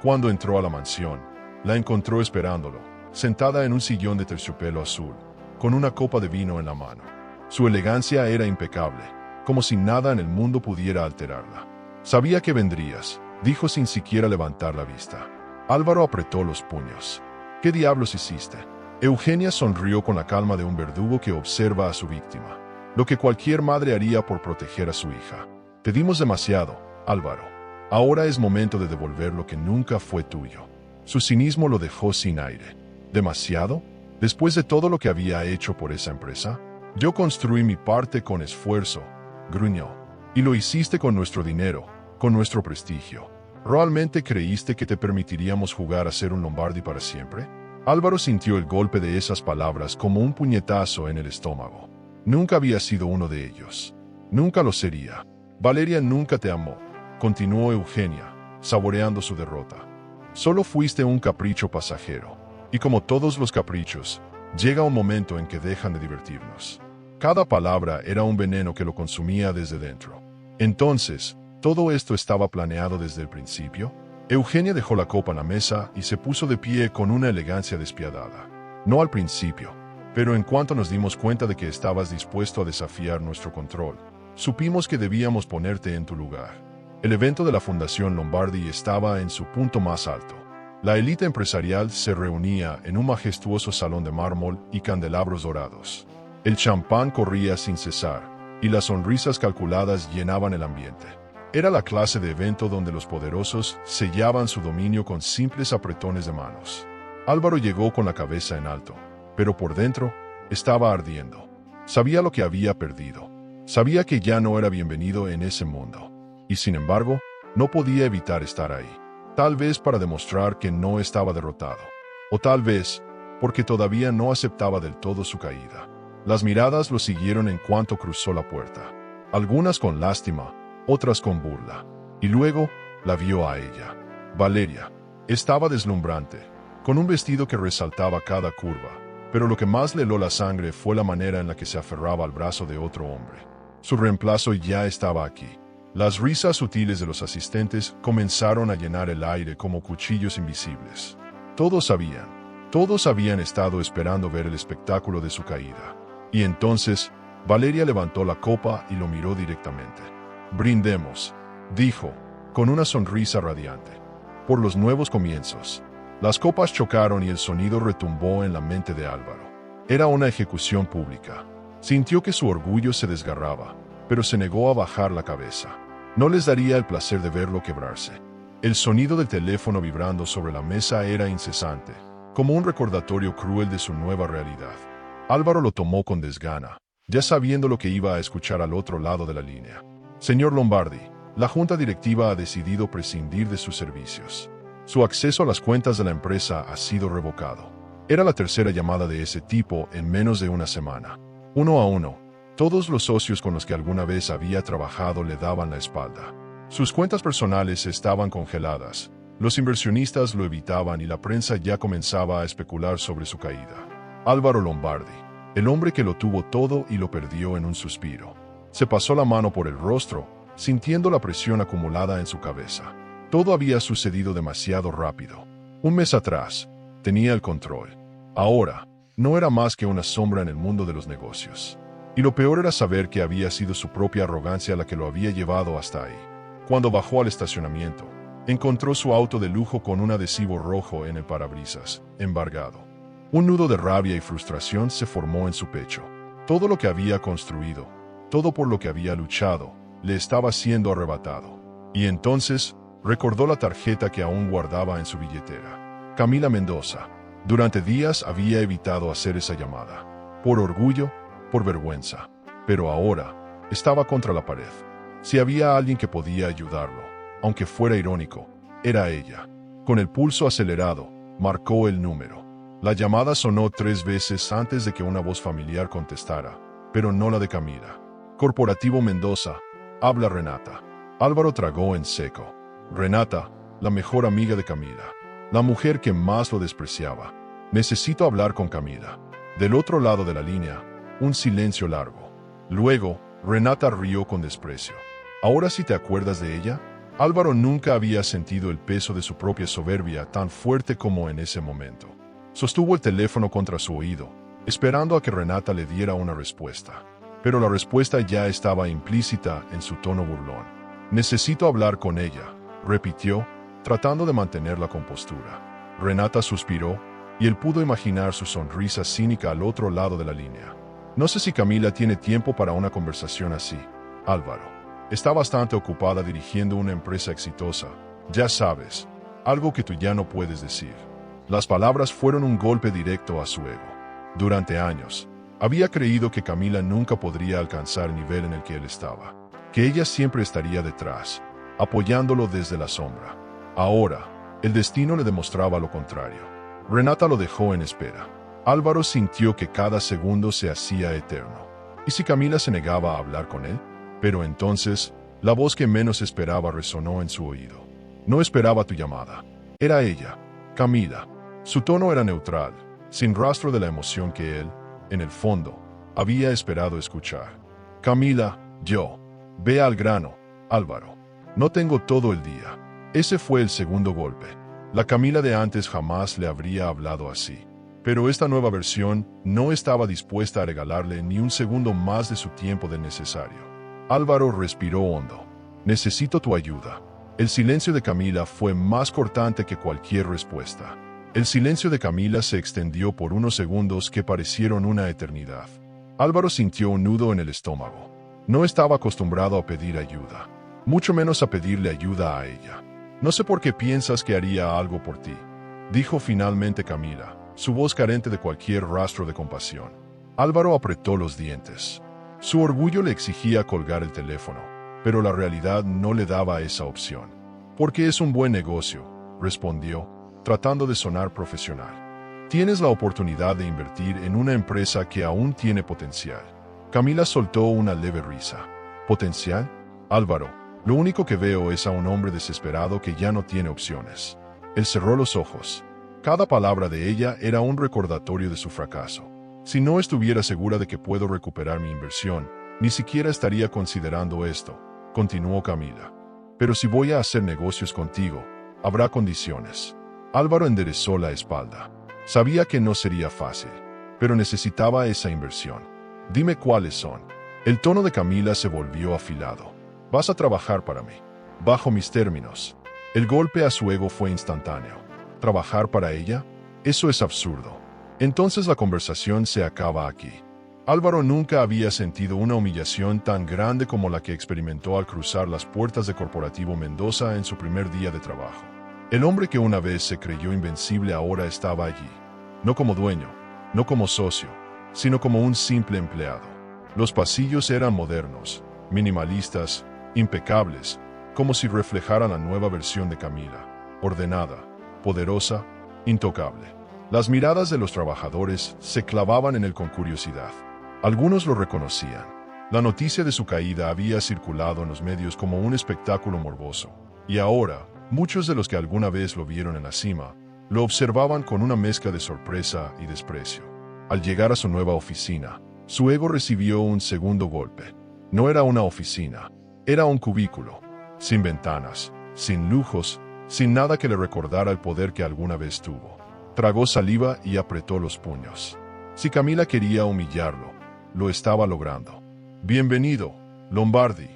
Cuando entró a la mansión, la encontró esperándolo, sentada en un sillón de terciopelo azul, con una copa de vino en la mano. Su elegancia era impecable, como si nada en el mundo pudiera alterarla. Sabía que vendrías, dijo sin siquiera levantar la vista. Álvaro apretó los puños. ¿Qué diablos hiciste? Eugenia sonrió con la calma de un verdugo que observa a su víctima. Lo que cualquier madre haría por proteger a su hija. Te dimos demasiado, Álvaro. Ahora es momento de devolver lo que nunca fue tuyo. Su cinismo lo dejó sin aire. ¿Demasiado? Después de todo lo que había hecho por esa empresa, yo construí mi parte con esfuerzo, gruñó. Y lo hiciste con nuestro dinero, con nuestro prestigio. ¿Realmente creíste que te permitiríamos jugar a ser un Lombardi para siempre? Álvaro sintió el golpe de esas palabras como un puñetazo en el estómago. Nunca había sido uno de ellos. Nunca lo sería. Valeria nunca te amó, continuó Eugenia, saboreando su derrota. Solo fuiste un capricho pasajero. Y como todos los caprichos, llega un momento en que dejan de divertirnos. Cada palabra era un veneno que lo consumía desde dentro. Entonces, ¿todo esto estaba planeado desde el principio? Eugenia dejó la copa en la mesa y se puso de pie con una elegancia despiadada. No al principio, Pero en cuanto nos dimos cuenta de que estabas dispuesto a desafiar nuestro control, supimos que debíamos ponerte en tu lugar. El evento de la Fundación Lombardi estaba en su punto más alto. La élite empresarial se reunía en un majestuoso salón de mármol y candelabros dorados. El champán corría sin cesar, y las sonrisas calculadas llenaban el ambiente. Era la clase de evento donde los poderosos sellaban su dominio con simples apretones de manos. Álvaro llegó con la cabeza en alto, pero por dentro estaba ardiendo. Sabía lo que había perdido. Sabía que ya no era bienvenido en ese mundo. Y sin embargo, no podía evitar estar ahí. Tal vez para demostrar que no estaba derrotado. O tal vez porque todavía no aceptaba del todo su caída. Las miradas lo siguieron en cuanto cruzó la puerta. Algunas con lástima, otras con burla. Y luego la vio a ella. Valeria. Estaba deslumbrante, con un vestido que resaltaba cada curva. Pero lo que más le heló la sangre fue la manera en la que se aferraba al brazo de otro hombre. Su reemplazo ya estaba aquí. Las risas sutiles de los asistentes comenzaron a llenar el aire como cuchillos invisibles. Todos habían estado esperando ver el espectáculo de su caída. Y entonces, Valeria levantó la copa y lo miró directamente. «Brindemos», dijo, con una sonrisa radiante, «por los nuevos comienzos». Las copas chocaron y el sonido retumbó en la mente de Álvaro. Era una ejecución pública. Sintió que su orgullo se desgarraba, pero se negó a bajar la cabeza. No les daría el placer de verlo quebrarse. El sonido del teléfono vibrando sobre la mesa era incesante, como un recordatorio cruel de su nueva realidad. Álvaro lo tomó con desgana, ya sabiendo lo que iba a escuchar al otro lado de la línea. «Señor Lombardi, la junta directiva ha decidido prescindir de sus servicios. Su acceso a las cuentas de la empresa ha sido revocado». Era la tercera llamada de ese tipo en menos de una semana. Uno a uno, todos los socios con los que alguna vez había trabajado le daban la espalda. Sus cuentas personales estaban congeladas, los inversionistas lo evitaban y la prensa ya comenzaba a especular sobre su caída. Álvaro Lombardi, el hombre que lo tuvo todo y lo perdió en un suspiro. Se pasó la mano por el rostro, sintiendo la presión acumulada en su cabeza. Todo había sucedido demasiado rápido. Un mes atrás, tenía el control. Ahora, no era más que una sombra en el mundo de los negocios. Y lo peor era saber que había sido su propia arrogancia la que lo había llevado hasta ahí. Cuando bajó al estacionamiento, encontró su auto de lujo con un adhesivo rojo en el parabrisas, embargado. Un nudo de rabia y frustración se formó en su pecho. Todo lo que había construido, todo por lo que había luchado, le estaba siendo arrebatado. Y entonces, recordó la tarjeta que aún guardaba en su billetera. Camila Mendoza. Durante días había evitado hacer esa llamada. Por orgullo, por vergüenza. Pero ahora, estaba contra la pared. Si había alguien que podía ayudarlo, aunque fuera irónico, era ella. Con el pulso acelerado, marcó el número. La llamada sonó 3 veces antes de que una voz familiar contestara, pero no la de Camila. «Corporativo Mendoza, habla Renata». Álvaro tragó en seco. Renata, la mejor amiga de Camila. La mujer que más lo despreciaba. «Necesito hablar con Camila». Del otro lado de la línea, un silencio largo. Luego, Renata rió con desprecio. «¿Ahora sí te acuerdas de ella?» Álvaro nunca había sentido el peso de su propia soberbia tan fuerte como en ese momento. Sostuvo el teléfono contra su oído, esperando a que Renata le diera una respuesta. Pero la respuesta ya estaba implícita en su tono burlón. «Necesito hablar con ella», repitió, tratando de mantener la compostura. Renata suspiró, y él pudo imaginar su sonrisa cínica al otro lado de la línea. «No sé si Camila tiene tiempo para una conversación así, Álvaro. Está bastante ocupada dirigiendo una empresa exitosa. Ya sabes, algo que tú ya no puedes decir». Las palabras fueron un golpe directo a su ego. Durante años, había creído que Camila nunca podría alcanzar el nivel en el que él estaba, que ella siempre estaría detrás, apoyándolo desde la sombra. Ahora, el destino le demostraba lo contrario. Renata lo dejó en espera. Álvaro sintió que cada segundo se hacía eterno. ¿Y si Camila se negaba a hablar con él? Pero entonces, la voz que menos esperaba resonó en su oído. «No esperaba tu llamada». Era ella, Camila. Su tono era neutral, sin rastro de la emoción que él, en el fondo, había esperado escuchar. «Camila, ve al grano, Álvaro. No tengo todo el día». Ese fue el segundo golpe. La Camila de antes jamás le habría hablado así. Pero esta nueva versión no estaba dispuesta a regalarle ni un segundo más de su tiempo del necesario. Álvaro respiró hondo. Necesito tu ayuda. El silencio de Camila fue más cortante que cualquier respuesta. El silencio de Camila se extendió por unos segundos que parecieron una eternidad. Álvaro sintió un nudo en el estómago. No estaba acostumbrado a pedir ayuda, mucho menos a pedirle ayuda a ella. No sé por qué piensas que haría algo por ti, dijo finalmente Camila, su voz carente de cualquier rastro de compasión. Álvaro apretó los dientes. Su orgullo le exigía colgar el teléfono, pero la realidad no le daba esa opción. Porque es un buen negocio, respondió, tratando de sonar profesional. Tienes la oportunidad de invertir en una empresa que aún tiene potencial. Camila soltó una leve risa. ¿Potencial? Álvaro, lo único que veo es a un hombre desesperado que ya no tiene opciones. Él cerró los ojos. Cada palabra de ella era un recordatorio de su fracaso. Si no estuviera segura de que puedo recuperar mi inversión, ni siquiera estaría considerando esto, continuó Camila. Pero si voy a hacer negocios contigo, habrá condiciones. Álvaro enderezó la espalda. Sabía que no sería fácil, pero necesitaba esa inversión. Dime cuáles son. El tono de Camila se volvió afilado. Vas a trabajar para mí, bajo mis términos. El golpe a su ego fue instantáneo. ¿Trabajar para ella? Eso es absurdo. Entonces la conversación se acaba aquí. Álvaro nunca había sentido una humillación tan grande como la que experimentó al cruzar las puertas de Corporativo Mendoza en su primer día de trabajo. El hombre que una vez se creyó invencible ahora estaba allí, no como dueño, no como socio, sino como un simple empleado. Los pasillos eran modernos, minimalistas, impecables, como si reflejaran la nueva versión de Camila, ordenada, poderosa, intocable. Las miradas de los trabajadores se clavaban en él con curiosidad. Algunos lo reconocían. La noticia de su caída había circulado en los medios como un espectáculo morboso, y ahora, muchos de los que alguna vez lo vieron en la cima, lo observaban con una mezcla de sorpresa y desprecio. Al llegar a su nueva oficina, su ego recibió un segundo golpe. No era una oficina, era un cubículo, sin ventanas, sin lujos, sin nada que le recordara el poder que alguna vez tuvo. Tragó saliva y apretó los puños. Si Camila quería humillarlo, lo estaba logrando. «Bienvenido, Lombardi»,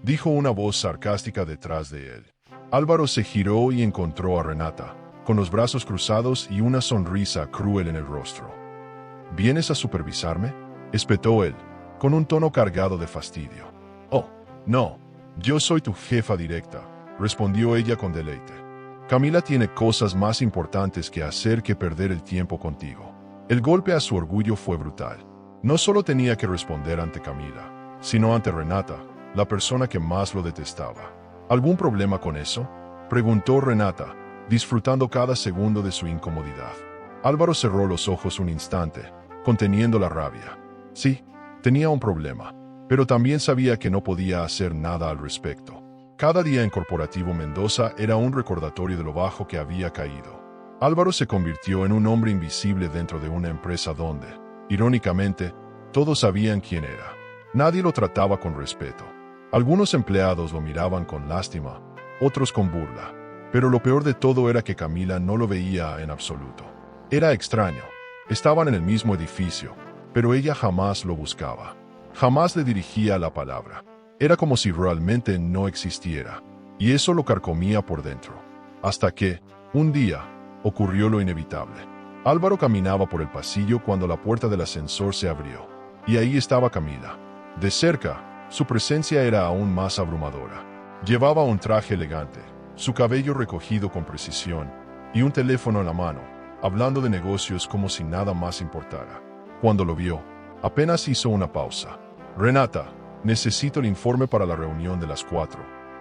dijo una voz sarcástica detrás de él. Álvaro se giró y encontró a Renata, con los brazos cruzados y una sonrisa cruel en el rostro. «¿Vienes a supervisarme?», espetó él, con un tono cargado de fastidio. «Oh, no, yo soy tu jefa directa», respondió ella con deleite. «Camila tiene cosas más importantes que hacer que perder el tiempo contigo». El golpe a su orgullo fue brutal. No solo tenía que responder ante Camila, sino ante Renata, la persona que más lo detestaba. ¿Algún problema con eso?, preguntó Renata, disfrutando cada segundo de su incomodidad. Álvaro cerró los ojos un instante, conteniendo la rabia. Sí, tenía un problema, pero también sabía que no podía hacer nada al respecto. Cada día en Corporativo Mendoza era un recordatorio de lo bajo que había caído. Álvaro se convirtió en un hombre invisible dentro de una empresa donde, irónicamente, todos sabían quién era. Nadie lo trataba con respeto. Algunos empleados lo miraban con lástima, otros con burla. Pero lo peor de todo era que Camila no lo veía en absoluto. Era extraño. Estaban en el mismo edificio, pero ella jamás lo buscaba. Jamás le dirigía la palabra. Era como si realmente no existiera, y eso lo carcomía por dentro. Hasta que, un día, ocurrió lo inevitable. Álvaro caminaba por el pasillo cuando la puerta del ascensor se abrió, y ahí estaba Camila. De cerca, su presencia era aún más abrumadora. Llevaba un traje elegante, su cabello recogido con precisión, y un teléfono en la mano, hablando de negocios como si nada más importara. Cuando lo vio, apenas hizo una pausa. «Renata, necesito el informe para la reunión de las 4»,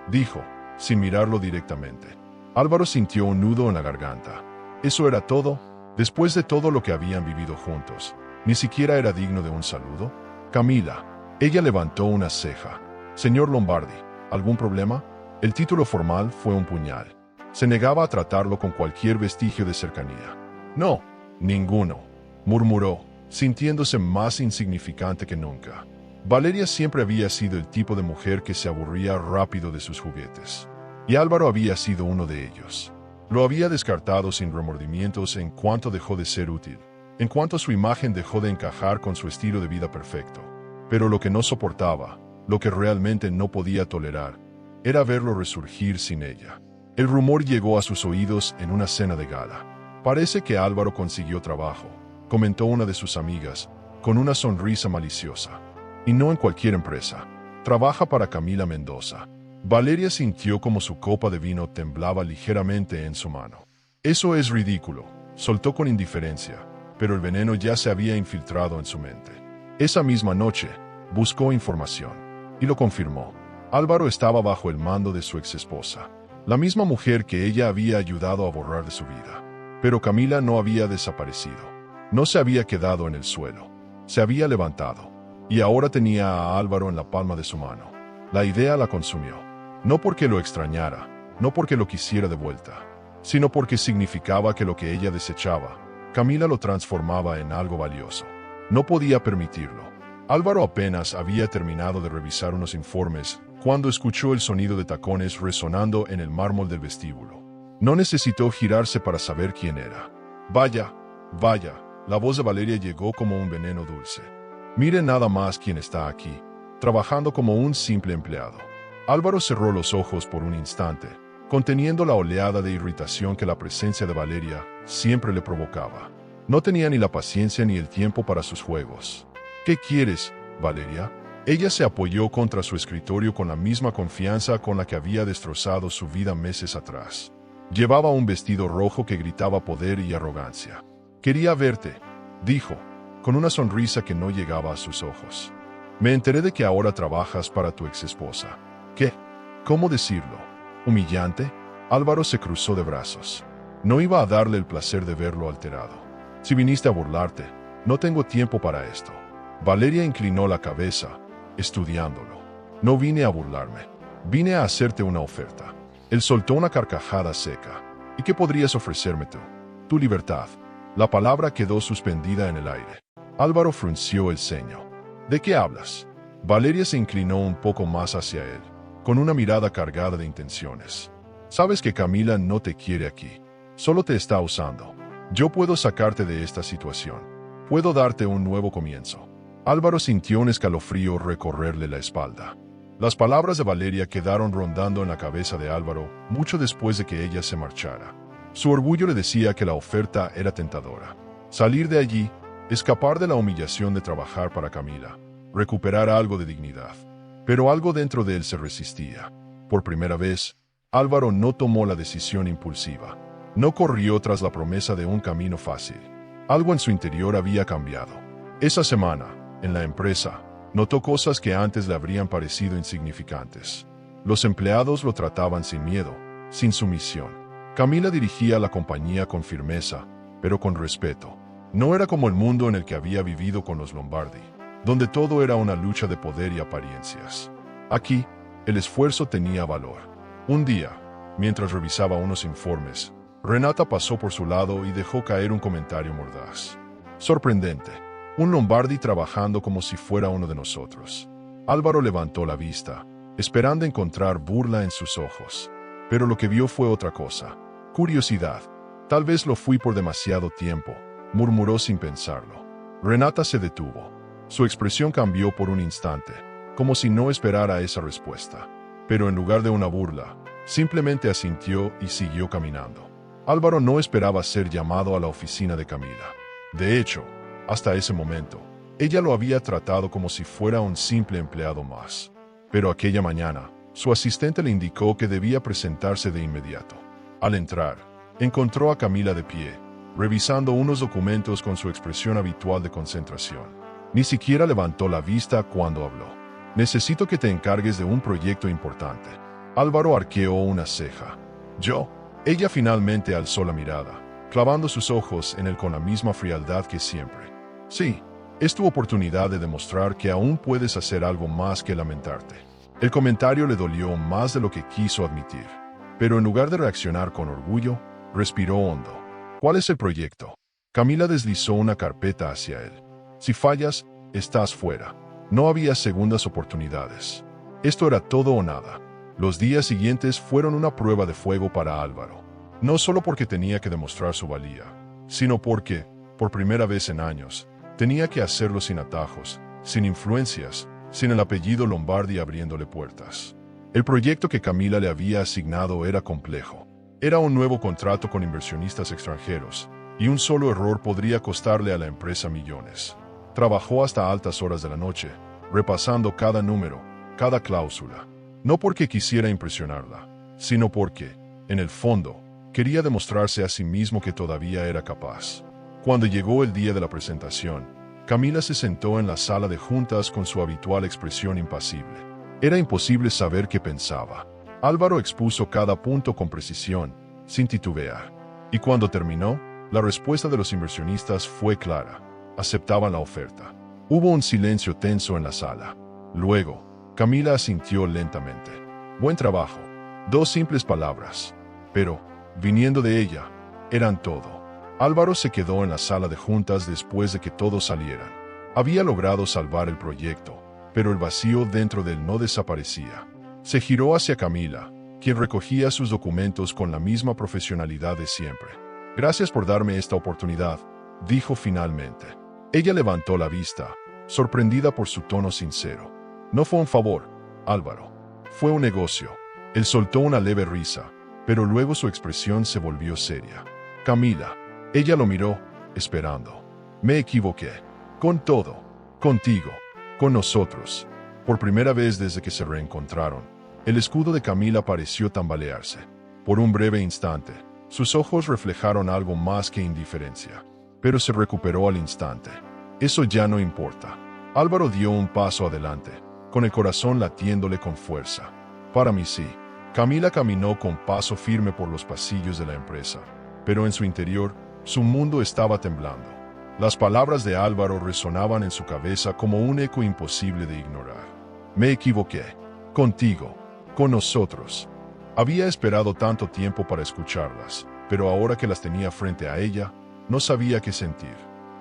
dijo, sin mirarlo directamente. Álvaro sintió un nudo en la garganta. ¿Eso era todo? Después de todo lo que habían vivido juntos, ¿ni siquiera era digno de un saludo? «Camila». Ella levantó una ceja. «Señor Lombardi, ¿algún problema?». El título formal fue un puñal. Se negaba a tratarlo con cualquier vestigio de cercanía. «No, ninguno», murmuró, sintiéndose más insignificante que nunca. Valeria siempre había sido el tipo de mujer que se aburría rápido de sus juguetes. Y Álvaro había sido uno de ellos. Lo había descartado sin remordimientos en cuanto dejó de ser útil. en cuanto su imagen dejó de encajar con su estilo de vida perfecto. Pero lo que no soportaba, lo que realmente no podía tolerar, era verlo resurgir sin ella. El rumor llegó a sus oídos en una cena de gala. Parece que Álvaro consiguió trabajo, comentó una de sus amigas, con una sonrisa maliciosa. Y no en cualquier empresa. Trabaja para Camila Mendoza. Valeria sintió como su copa de vino temblaba ligeramente en su mano. Eso es ridículo, soltó con indiferencia, pero el veneno ya se había infiltrado en su mente. Esa misma noche, buscó información, y lo confirmó. Álvaro estaba bajo el mando de su exesposa, la misma mujer que ella había ayudado a borrar de su vida. Pero Camila no había desaparecido. No se había quedado en el suelo. Se había levantado. Y ahora tenía a Álvaro en la palma de su mano. La idea la consumió. No porque lo extrañara, no porque lo quisiera de vuelta, sino porque significaba que lo que ella desechaba, Camila lo transformaba en algo valioso. No podía permitirlo. Álvaro apenas había terminado de revisar unos informes cuando escuchó el sonido de tacones resonando en el mármol del vestíbulo. No necesitó girarse para saber quién era. Vaya, vaya, la voz de Valeria llegó como un veneno dulce. Mire nada más quién está aquí, trabajando como un simple empleado. Álvaro cerró los ojos por un instante, conteniendo la oleada de irritación que la presencia de Valeria siempre le provocaba. No tenía ni la paciencia ni el tiempo para sus juegos. ¿Qué quieres, Valeria? Ella se apoyó contra su escritorio con la misma confianza con la que había destrozado su vida meses atrás. Llevaba un vestido rojo que gritaba poder y arrogancia. Quería verte, dijo, con una sonrisa que no llegaba a sus ojos. Me enteré de que ahora trabajas para tu exesposa. ¿Qué? ¿Cómo decirlo? ¿Humillante? Álvaro se cruzó de brazos. No iba a darle el placer de verlo alterado. Si viniste a burlarte, no tengo tiempo para esto. Valeria inclinó la cabeza, estudiándolo. No vine a burlarme. Vine a hacerte una oferta. Él soltó una carcajada seca. ¿Y qué podrías ofrecerme tú? Tu libertad. La palabra quedó suspendida en el aire. Álvaro frunció el ceño. ¿De qué hablas? Valeria se inclinó un poco más hacia él, con una mirada cargada de intenciones. Sabes que Camila no te quiere aquí. Solo te está usando. Yo puedo sacarte de esta situación. Puedo darte un nuevo comienzo. Álvaro sintió un escalofrío recorrerle la espalda. Las palabras de Valeria quedaron rondando en la cabeza de Álvaro mucho después de que ella se marchara. Su orgullo le decía que la oferta era tentadora. Salir de allí, escapar de la humillación de trabajar para Camila, recuperar algo de dignidad. Pero algo dentro de él se resistía. Por primera vez, Álvaro no tomó la decisión impulsiva. No corrió tras la promesa de un camino fácil. Algo en su interior había cambiado. Esa semana, en la empresa, notó cosas que antes le habrían parecido insignificantes. Los empleados lo trataban sin miedo, sin sumisión. Camila dirigía la compañía con firmeza, pero con respeto. No era como el mundo en el que había vivido con los Lombardi, donde todo era una lucha de poder y apariencias. Aquí, el esfuerzo tenía valor. Un día, mientras revisaba unos informes, Renata pasó por su lado y dejó caer un comentario mordaz. Sorprendente. Un Lombardi trabajando como si fuera uno de nosotros. Álvaro levantó la vista, esperando encontrar burla en sus ojos. Pero lo que vio fue otra cosa. Curiosidad. Tal vez lo fui por demasiado tiempo, murmuró sin pensarlo. Renata se detuvo. Su expresión cambió por un instante, como si no esperara esa respuesta. Pero en lugar de una burla, simplemente asintió y siguió caminando. Álvaro no esperaba ser llamado a la oficina de Camila. De hecho, hasta ese momento, ella lo había tratado como si fuera un simple empleado más. Pero aquella mañana, su asistente le indicó que debía presentarse de inmediato. Al entrar, encontró a Camila de pie, revisando unos documentos con su expresión habitual de concentración. Ni siquiera levantó la vista cuando habló. Necesito que te encargues de un proyecto importante. Álvaro arqueó una ceja. ¿Yo? Ella finalmente alzó la mirada, clavando sus ojos en él con la misma frialdad que siempre. Sí, es tu oportunidad de demostrar que aún puedes hacer algo más que lamentarte. El comentario le dolió más de lo que quiso admitir, pero en lugar de reaccionar con orgullo, respiró hondo. ¿Cuál es el proyecto? Camila deslizó una carpeta hacia él. Si fallas, estás fuera. No había segundas oportunidades. Esto era todo o nada. Los días siguientes fueron una prueba de fuego para Álvaro. No solo porque tenía que demostrar su valía, sino porque, por primera vez en años, tenía que hacerlo sin atajos, sin influencias, sin el apellido Lombardi abriéndole puertas. El proyecto que Camila le había asignado era complejo. Era un nuevo contrato con inversionistas extranjeros, y un solo error podría costarle a la empresa millones. Trabajó hasta altas horas de la noche, repasando cada número, cada cláusula. No porque quisiera impresionarla, sino porque, en el fondo, quería demostrarse a sí mismo que todavía era capaz. Cuando llegó el día de la presentación, Camila se sentó en la sala de juntas con su habitual expresión impasible. Era imposible saber qué pensaba. Álvaro expuso cada punto con precisión, sin titubear. Y cuando terminó, la respuesta de los inversionistas fue clara. Aceptaban la oferta. Hubo un silencio tenso en la sala. Luego, Camila asintió lentamente. Buen trabajo. 2 simples palabras. Pero, viniendo de ella, eran todo. Álvaro se quedó en la sala de juntas después de que todos salieran. Había logrado salvar el proyecto, pero el vacío dentro de él no desaparecía. Se giró hacia Camila, quien recogía sus documentos con la misma profesionalidad de siempre. Gracias por darme esta oportunidad, dijo finalmente. Ella levantó la vista, sorprendida por su tono sincero. No fue un favor, Álvaro. Fue un negocio. Él soltó una leve risa, pero luego su expresión se volvió seria. Camila. Ella lo miró, esperando. Me equivoqué. Con todo. Contigo. Con nosotros. Por primera vez desde que se reencontraron, el escudo de Camila pareció tambalearse. Por un breve instante, sus ojos reflejaron algo más que indiferencia. Pero se recuperó al instante. Eso ya no importa. Álvaro dio un paso adelante, con el corazón latiéndole con fuerza. Para mí sí. Camila caminó con paso firme por los pasillos de la empresa, pero en su interior, su mundo estaba temblando. Las palabras de Álvaro resonaban en su cabeza como un eco imposible de ignorar. Me equivoqué. Contigo. Con nosotros. Había esperado tanto tiempo para escucharlas, pero ahora que las tenía frente a ella, no sabía qué sentir.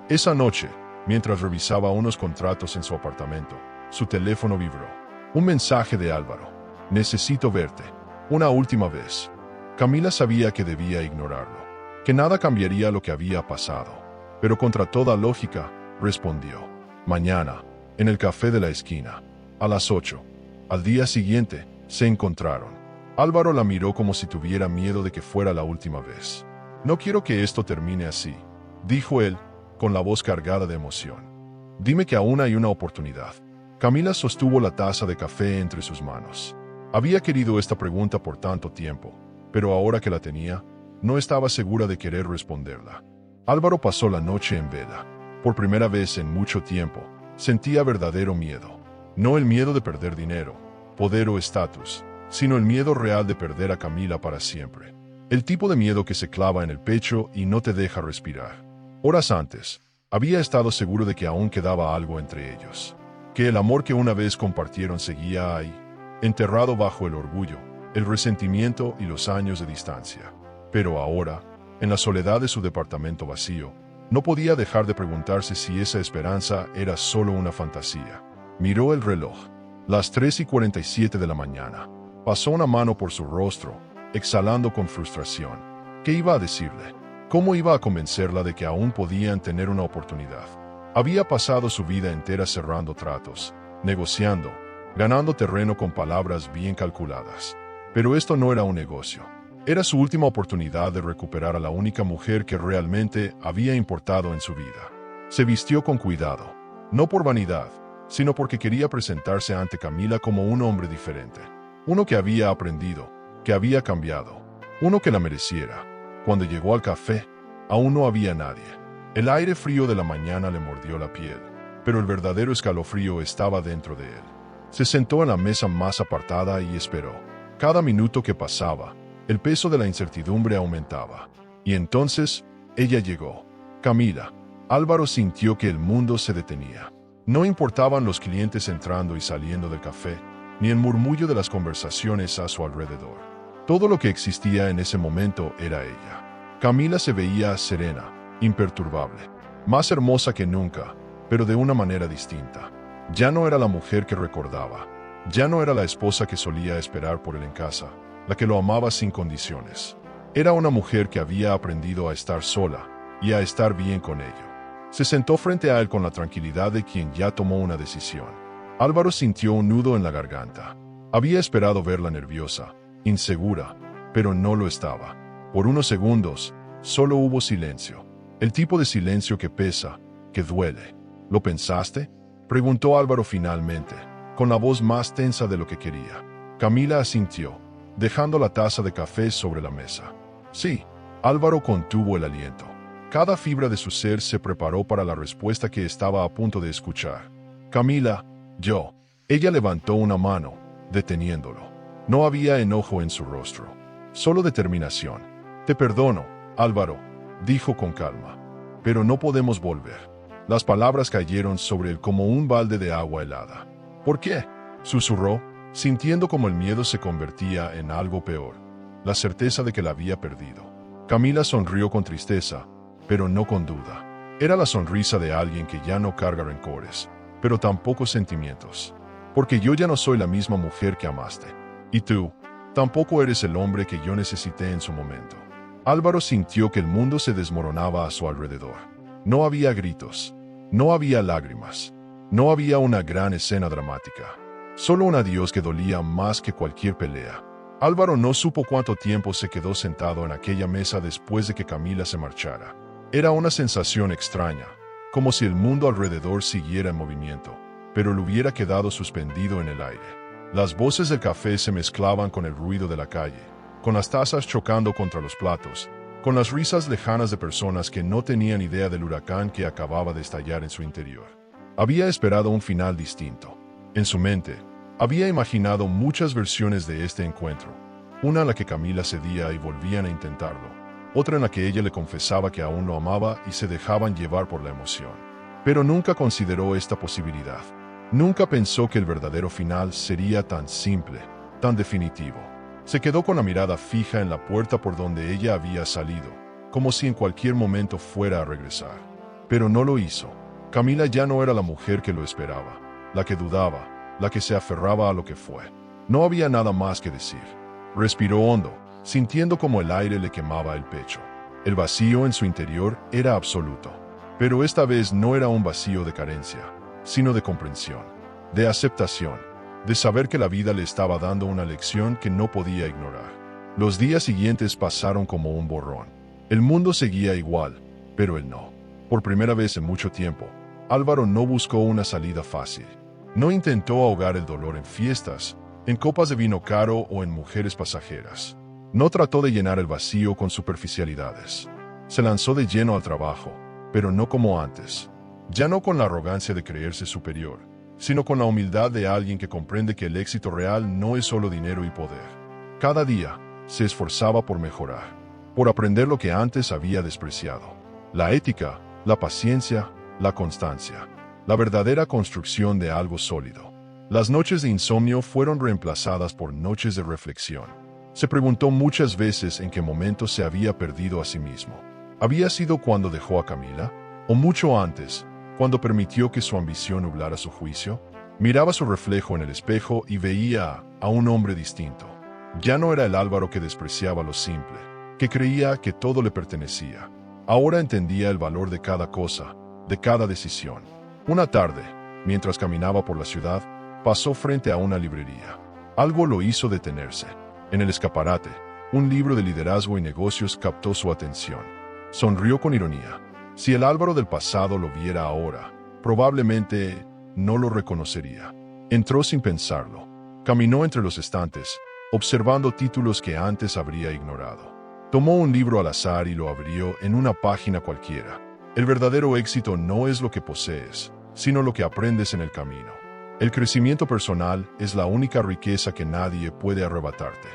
Esa noche, mientras revisaba unos contratos en su apartamento, su teléfono vibró. Un mensaje de Álvaro. Necesito verte. Una última vez. Camila sabía que debía ignorarlo, que nada cambiaría lo que había pasado. Pero contra toda lógica, respondió. Mañana, en el café de la esquina, a las 8. Al día siguiente, se encontraron. Álvaro la miró como si tuviera miedo de que fuera la última vez. No quiero que esto termine así, dijo él, con la voz cargada de emoción. Dime que aún hay una oportunidad. Camila sostuvo la taza de café entre sus manos. Había querido esta pregunta por tanto tiempo, pero ahora que la tenía, no estaba segura de querer responderla. Álvaro pasó la noche en vela. Por primera vez en mucho tiempo, sentía verdadero miedo. No el miedo de perder dinero, poder o estatus, sino el miedo real de perder a Camila para siempre. El tipo de miedo que se clava en el pecho y no te deja respirar. Horas antes, había estado seguro de que aún quedaba algo entre ellos. Que el amor que una vez compartieron seguía ahí, enterrado bajo el orgullo, el resentimiento y los años de distancia. Pero ahora, en la soledad de su departamento vacío, no podía dejar de preguntarse si esa esperanza era solo una fantasía. Miró el reloj. Las 3:47 de la mañana. Pasó una mano por su rostro, exhalando con frustración. ¿Qué iba a decirle? ¿Cómo iba a convencerla de que aún podían tener una oportunidad? Había pasado su vida entera cerrando tratos, negociando, ganando terreno con palabras bien calculadas. Pero esto no era un negocio. Era su última oportunidad de recuperar a la única mujer que realmente había importado en su vida. Se vistió con cuidado, no por vanidad, sino porque quería presentarse ante Camila como un hombre diferente. Uno que había aprendido, que había cambiado, uno que la mereciera. Cuando llegó al café, aún no había nadie. El aire frío de la mañana le mordió la piel, pero el verdadero escalofrío estaba dentro de él. Se sentó en la mesa más apartada y esperó. Cada minuto que pasaba, el peso de la incertidumbre aumentaba. Y entonces, ella llegó. Camila. Álvaro sintió que el mundo se detenía. No importaban los clientes entrando y saliendo del café, ni el murmullo de las conversaciones a su alrededor. Todo lo que existía en ese momento era ella. Camila se veía serena, imperturbable, más hermosa que nunca, pero de una manera distinta. Ya no era la mujer que recordaba. Ya no era la esposa que solía esperar por él en casa, la que lo amaba sin condiciones. Era una mujer que había aprendido a estar sola y a estar bien con ello. Se sentó frente a él con la tranquilidad de quien ya tomó una decisión. Álvaro sintió un nudo en la garganta. Había esperado verla nerviosa, insegura, pero no lo estaba. Por unos segundos, solo hubo silencio. El tipo de silencio que pesa, que duele. ¿Lo pensaste?, preguntó Álvaro finalmente, con la voz más tensa de lo que quería. Camila asintió, dejando la taza de café sobre la mesa. Sí. Álvaro contuvo el aliento. Cada fibra de su ser se preparó para la respuesta que estaba a punto de escuchar. Camila, yo. Ella levantó una mano, deteniéndolo. No había enojo en su rostro, solo determinación. Te perdono, Álvaro, dijo con calma. Pero no podemos volver. Las palabras cayeron sobre él como un balde de agua helada. ¿Por qué?, susurró, sintiendo como el miedo se convertía en algo peor. La certeza de que la había perdido. Camila sonrió con tristeza, pero no con duda. Era la sonrisa de alguien que ya no carga rencores, pero tampoco sentimientos. Porque yo ya no soy la misma mujer que amaste. Y tú, tampoco eres el hombre que yo necesité en su momento. Álvaro sintió que el mundo se desmoronaba a su alrededor. No había gritos, no había lágrimas, no había una gran escena dramática. Solo un adiós que dolía más que cualquier pelea. Álvaro no supo cuánto tiempo se quedó sentado en aquella mesa después de que Camila se marchara. Era una sensación extraña, como si el mundo alrededor siguiera en movimiento, pero lo hubiera quedado suspendido en el aire. Las voces del café se mezclaban con el ruido de la calle, con las tazas chocando contra los platos, con las risas lejanas de personas que no tenían idea del huracán que acababa de estallar en su interior. Había esperado un final distinto. En su mente, había imaginado muchas versiones de este encuentro, una en la que Camila cedía y volvían a intentarlo, otra en la que ella le confesaba que aún lo amaba y se dejaban llevar por la emoción. Pero nunca consideró esta posibilidad. Nunca pensó que el verdadero final sería tan simple, tan definitivo. Se quedó con la mirada fija en la puerta por donde ella había salido, como si en cualquier momento fuera a regresar. Pero no lo hizo. Camila ya no era la mujer que lo esperaba, la que dudaba, la que se aferraba a lo que fue. No había nada más que decir. Respiró hondo, sintiendo como el aire le quemaba el pecho. El vacío en su interior era absoluto. Pero esta vez no era un vacío de carencia, sino de comprensión, de aceptación, de saber que la vida le estaba dando una lección que no podía ignorar. Los días siguientes pasaron como un borrón. El mundo seguía igual, pero él no. Por primera vez en mucho tiempo, Álvaro no buscó una salida fácil. No intentó ahogar el dolor en fiestas, en copas de vino caro o en mujeres pasajeras. No trató de llenar el vacío con superficialidades. Se lanzó de lleno al trabajo, pero no como antes. Ya no con la arrogancia de creerse superior, sino con la humildad de alguien que comprende que el éxito real no es solo dinero y poder. Cada día, se esforzaba por mejorar, por aprender lo que antes había despreciado. La ética, la paciencia, la constancia. La verdadera construcción de algo sólido. Las noches de insomnio fueron reemplazadas por noches de reflexión. Se preguntó muchas veces en qué momento se había perdido a sí mismo. ¿Había sido cuando dejó a Camila? ¿O mucho antes, cuando permitió que su ambición nublara su juicio? Miraba su reflejo en el espejo y veía a un hombre distinto. Ya no era el Álvaro que despreciaba lo simple, que creía que todo le pertenecía. Ahora entendía el valor de cada cosa, de cada decisión. Una tarde, mientras caminaba por la ciudad, pasó frente a una librería. Algo lo hizo detenerse. En el escaparate, un libro de liderazgo y negocios captó su atención. Sonrió con ironía. Si el Álvaro del pasado lo viera ahora, probablemente no lo reconocería. Entró sin pensarlo. Caminó entre los estantes, observando títulos que antes habría ignorado. Tomó un libro al azar y lo abrió en una página cualquiera. El verdadero éxito no es lo que posees, sino lo que aprendes en el camino. El crecimiento personal es la única riqueza que nadie puede arrebatarte.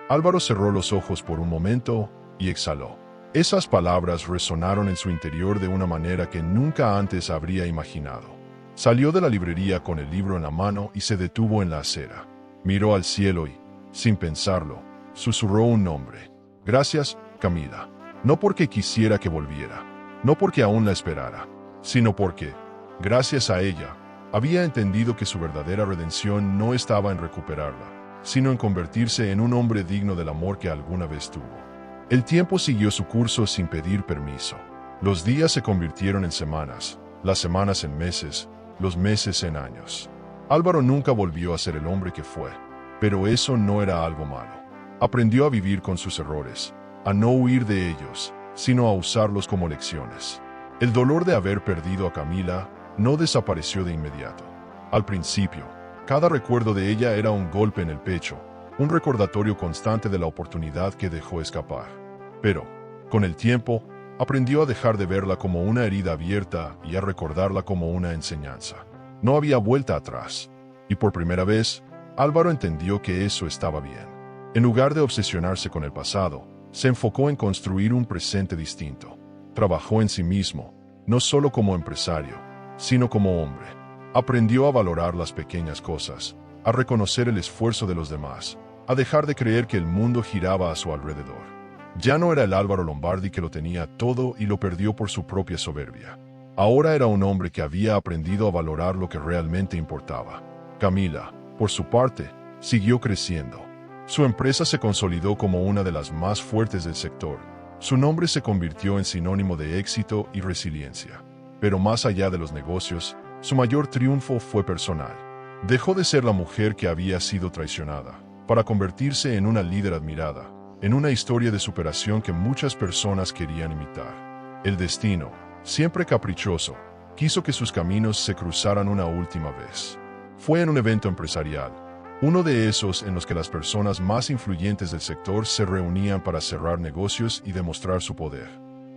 Álvaro cerró los ojos por un momento y exhaló. Esas palabras resonaron en su interior de una manera que nunca antes habría imaginado. Salió de la librería con el libro en la mano y se detuvo en la acera. Miró al cielo y, sin pensarlo, susurró un nombre. Gracias, Camila. No porque quisiera que volviera, no porque aún la esperara, sino porque, gracias a ella, había entendido que su verdadera redención no estaba en recuperarla, sino en convertirse en un hombre digno del amor que alguna vez tuvo. El tiempo siguió su curso sin pedir permiso. Los días se convirtieron en semanas, las semanas en meses, los meses en años. Álvaro nunca volvió a ser el hombre que fue, pero eso no era algo malo. Aprendió a vivir con sus errores, a no huir de ellos, sino a usarlos como lecciones. El dolor de haber perdido a Camila no desapareció de inmediato. Al principio, cada recuerdo de ella era un golpe en el pecho, un recordatorio constante de la oportunidad que dejó escapar. Pero, con el tiempo, aprendió a dejar de verla como una herida abierta y a recordarla como una enseñanza. No había vuelta atrás, y por primera vez, Álvaro entendió que eso estaba bien. En lugar de obsesionarse con el pasado, se enfocó en construir un presente distinto. Trabajó en sí mismo, no solo como empresario, sino como hombre. Aprendió a valorar las pequeñas cosas, a reconocer el esfuerzo de los demás, a dejar de creer que el mundo giraba a su alrededor. Ya no era el Álvaro Lombardi que lo tenía todo y lo perdió por su propia soberbia. Ahora era un hombre que había aprendido a valorar lo que realmente importaba. Camila, por su parte, siguió creciendo. Su empresa se consolidó como una de las más fuertes del sector. Su nombre se convirtió en sinónimo de éxito y resiliencia. Pero más allá de los negocios, su mayor triunfo fue personal. Dejó de ser la mujer que había sido traicionada, para convertirse en una líder admirada, en una historia de superación que muchas personas querían imitar. El destino, siempre caprichoso, quiso que sus caminos se cruzaran una última vez. Fue en un evento empresarial, uno de esos en los que las personas más influyentes del sector se reunían para cerrar negocios y demostrar su poder.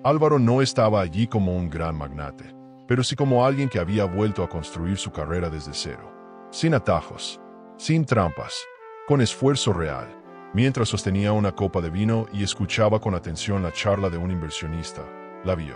Álvaro no estaba allí como un gran magnate, pero sí como alguien que había vuelto a construir su carrera desde cero. Sin atajos, sin trampas, con esfuerzo real. Mientras sostenía una copa de vino y escuchaba con atención la charla de un inversionista, la vio.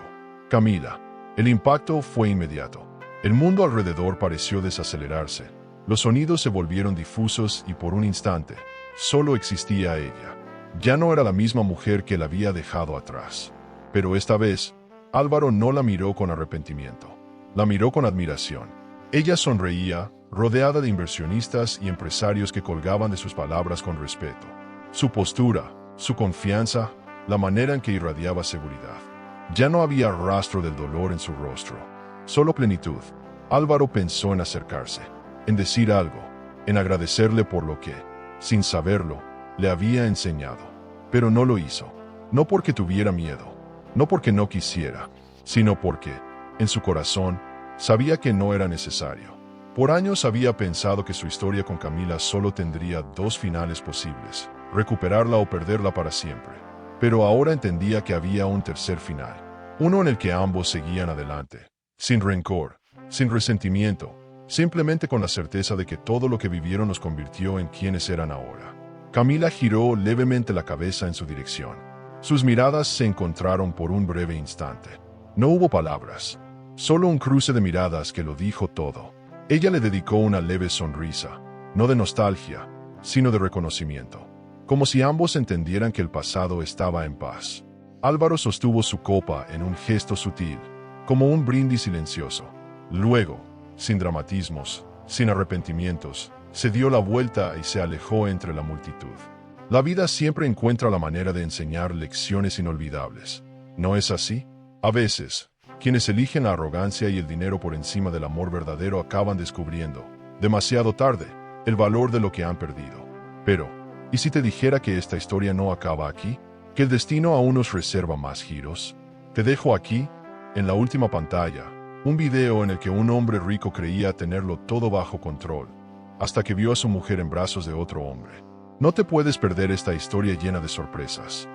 Camila. El impacto fue inmediato. El mundo alrededor pareció desacelerarse. Los sonidos se volvieron difusos y por un instante, solo existía ella. Ya no era la misma mujer que la había dejado atrás. Pero esta vez, Álvaro no la miró con arrepentimiento. La miró con admiración. Ella sonreía, rodeada de inversionistas y empresarios que colgaban de sus palabras con respeto. Su postura, su confianza, la manera en que irradiaba seguridad. Ya no había rastro del dolor en su rostro, solo plenitud. Álvaro pensó en acercarse, en decir algo, en agradecerle por lo que, sin saberlo, le había enseñado. Pero no lo hizo, no porque tuviera miedo, no porque no quisiera, sino porque, en su corazón, sabía que no era necesario. Por años había pensado que su historia con Camila solo tendría dos finales posibles: recuperarla o perderla para siempre. Pero ahora entendía que había un tercer final, uno en el que ambos seguían adelante, sin rencor, sin resentimiento, simplemente con la certeza de que todo lo que vivieron los convirtió en quienes eran ahora. Camila giró levemente la cabeza en su dirección. Sus miradas se encontraron por un breve instante. No hubo palabras, solo un cruce de miradas que lo dijo todo. Ella le dedicó una leve sonrisa, no de nostalgia, sino de reconocimiento, como si ambos entendieran que el pasado estaba en paz. Álvaro sostuvo su copa en un gesto sutil, como un brindis silencioso. Luego, sin dramatismos, sin arrepentimientos, se dio la vuelta y se alejó entre la multitud. La vida siempre encuentra la manera de enseñar lecciones inolvidables. ¿No es así? A veces, quienes eligen la arrogancia y el dinero por encima del amor verdadero acaban descubriendo, demasiado tarde, el valor de lo que han perdido. Pero, ¿y si te dijera que esta historia no acaba aquí? ¿Que el destino aún nos reserva más giros? Te dejo aquí, en la última pantalla, un video en el que un hombre rico creía tenerlo todo bajo control, hasta que vio a su mujer en brazos de otro hombre. No te puedes perder esta historia llena de sorpresas.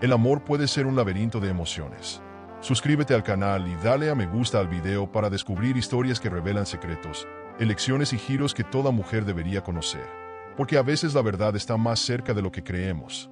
El amor puede ser un laberinto de emociones. Suscríbete al canal y dale a me gusta al video para descubrir historias que revelan secretos, elecciones y giros que toda mujer debería conocer. Porque a veces la verdad está más cerca de lo que creemos.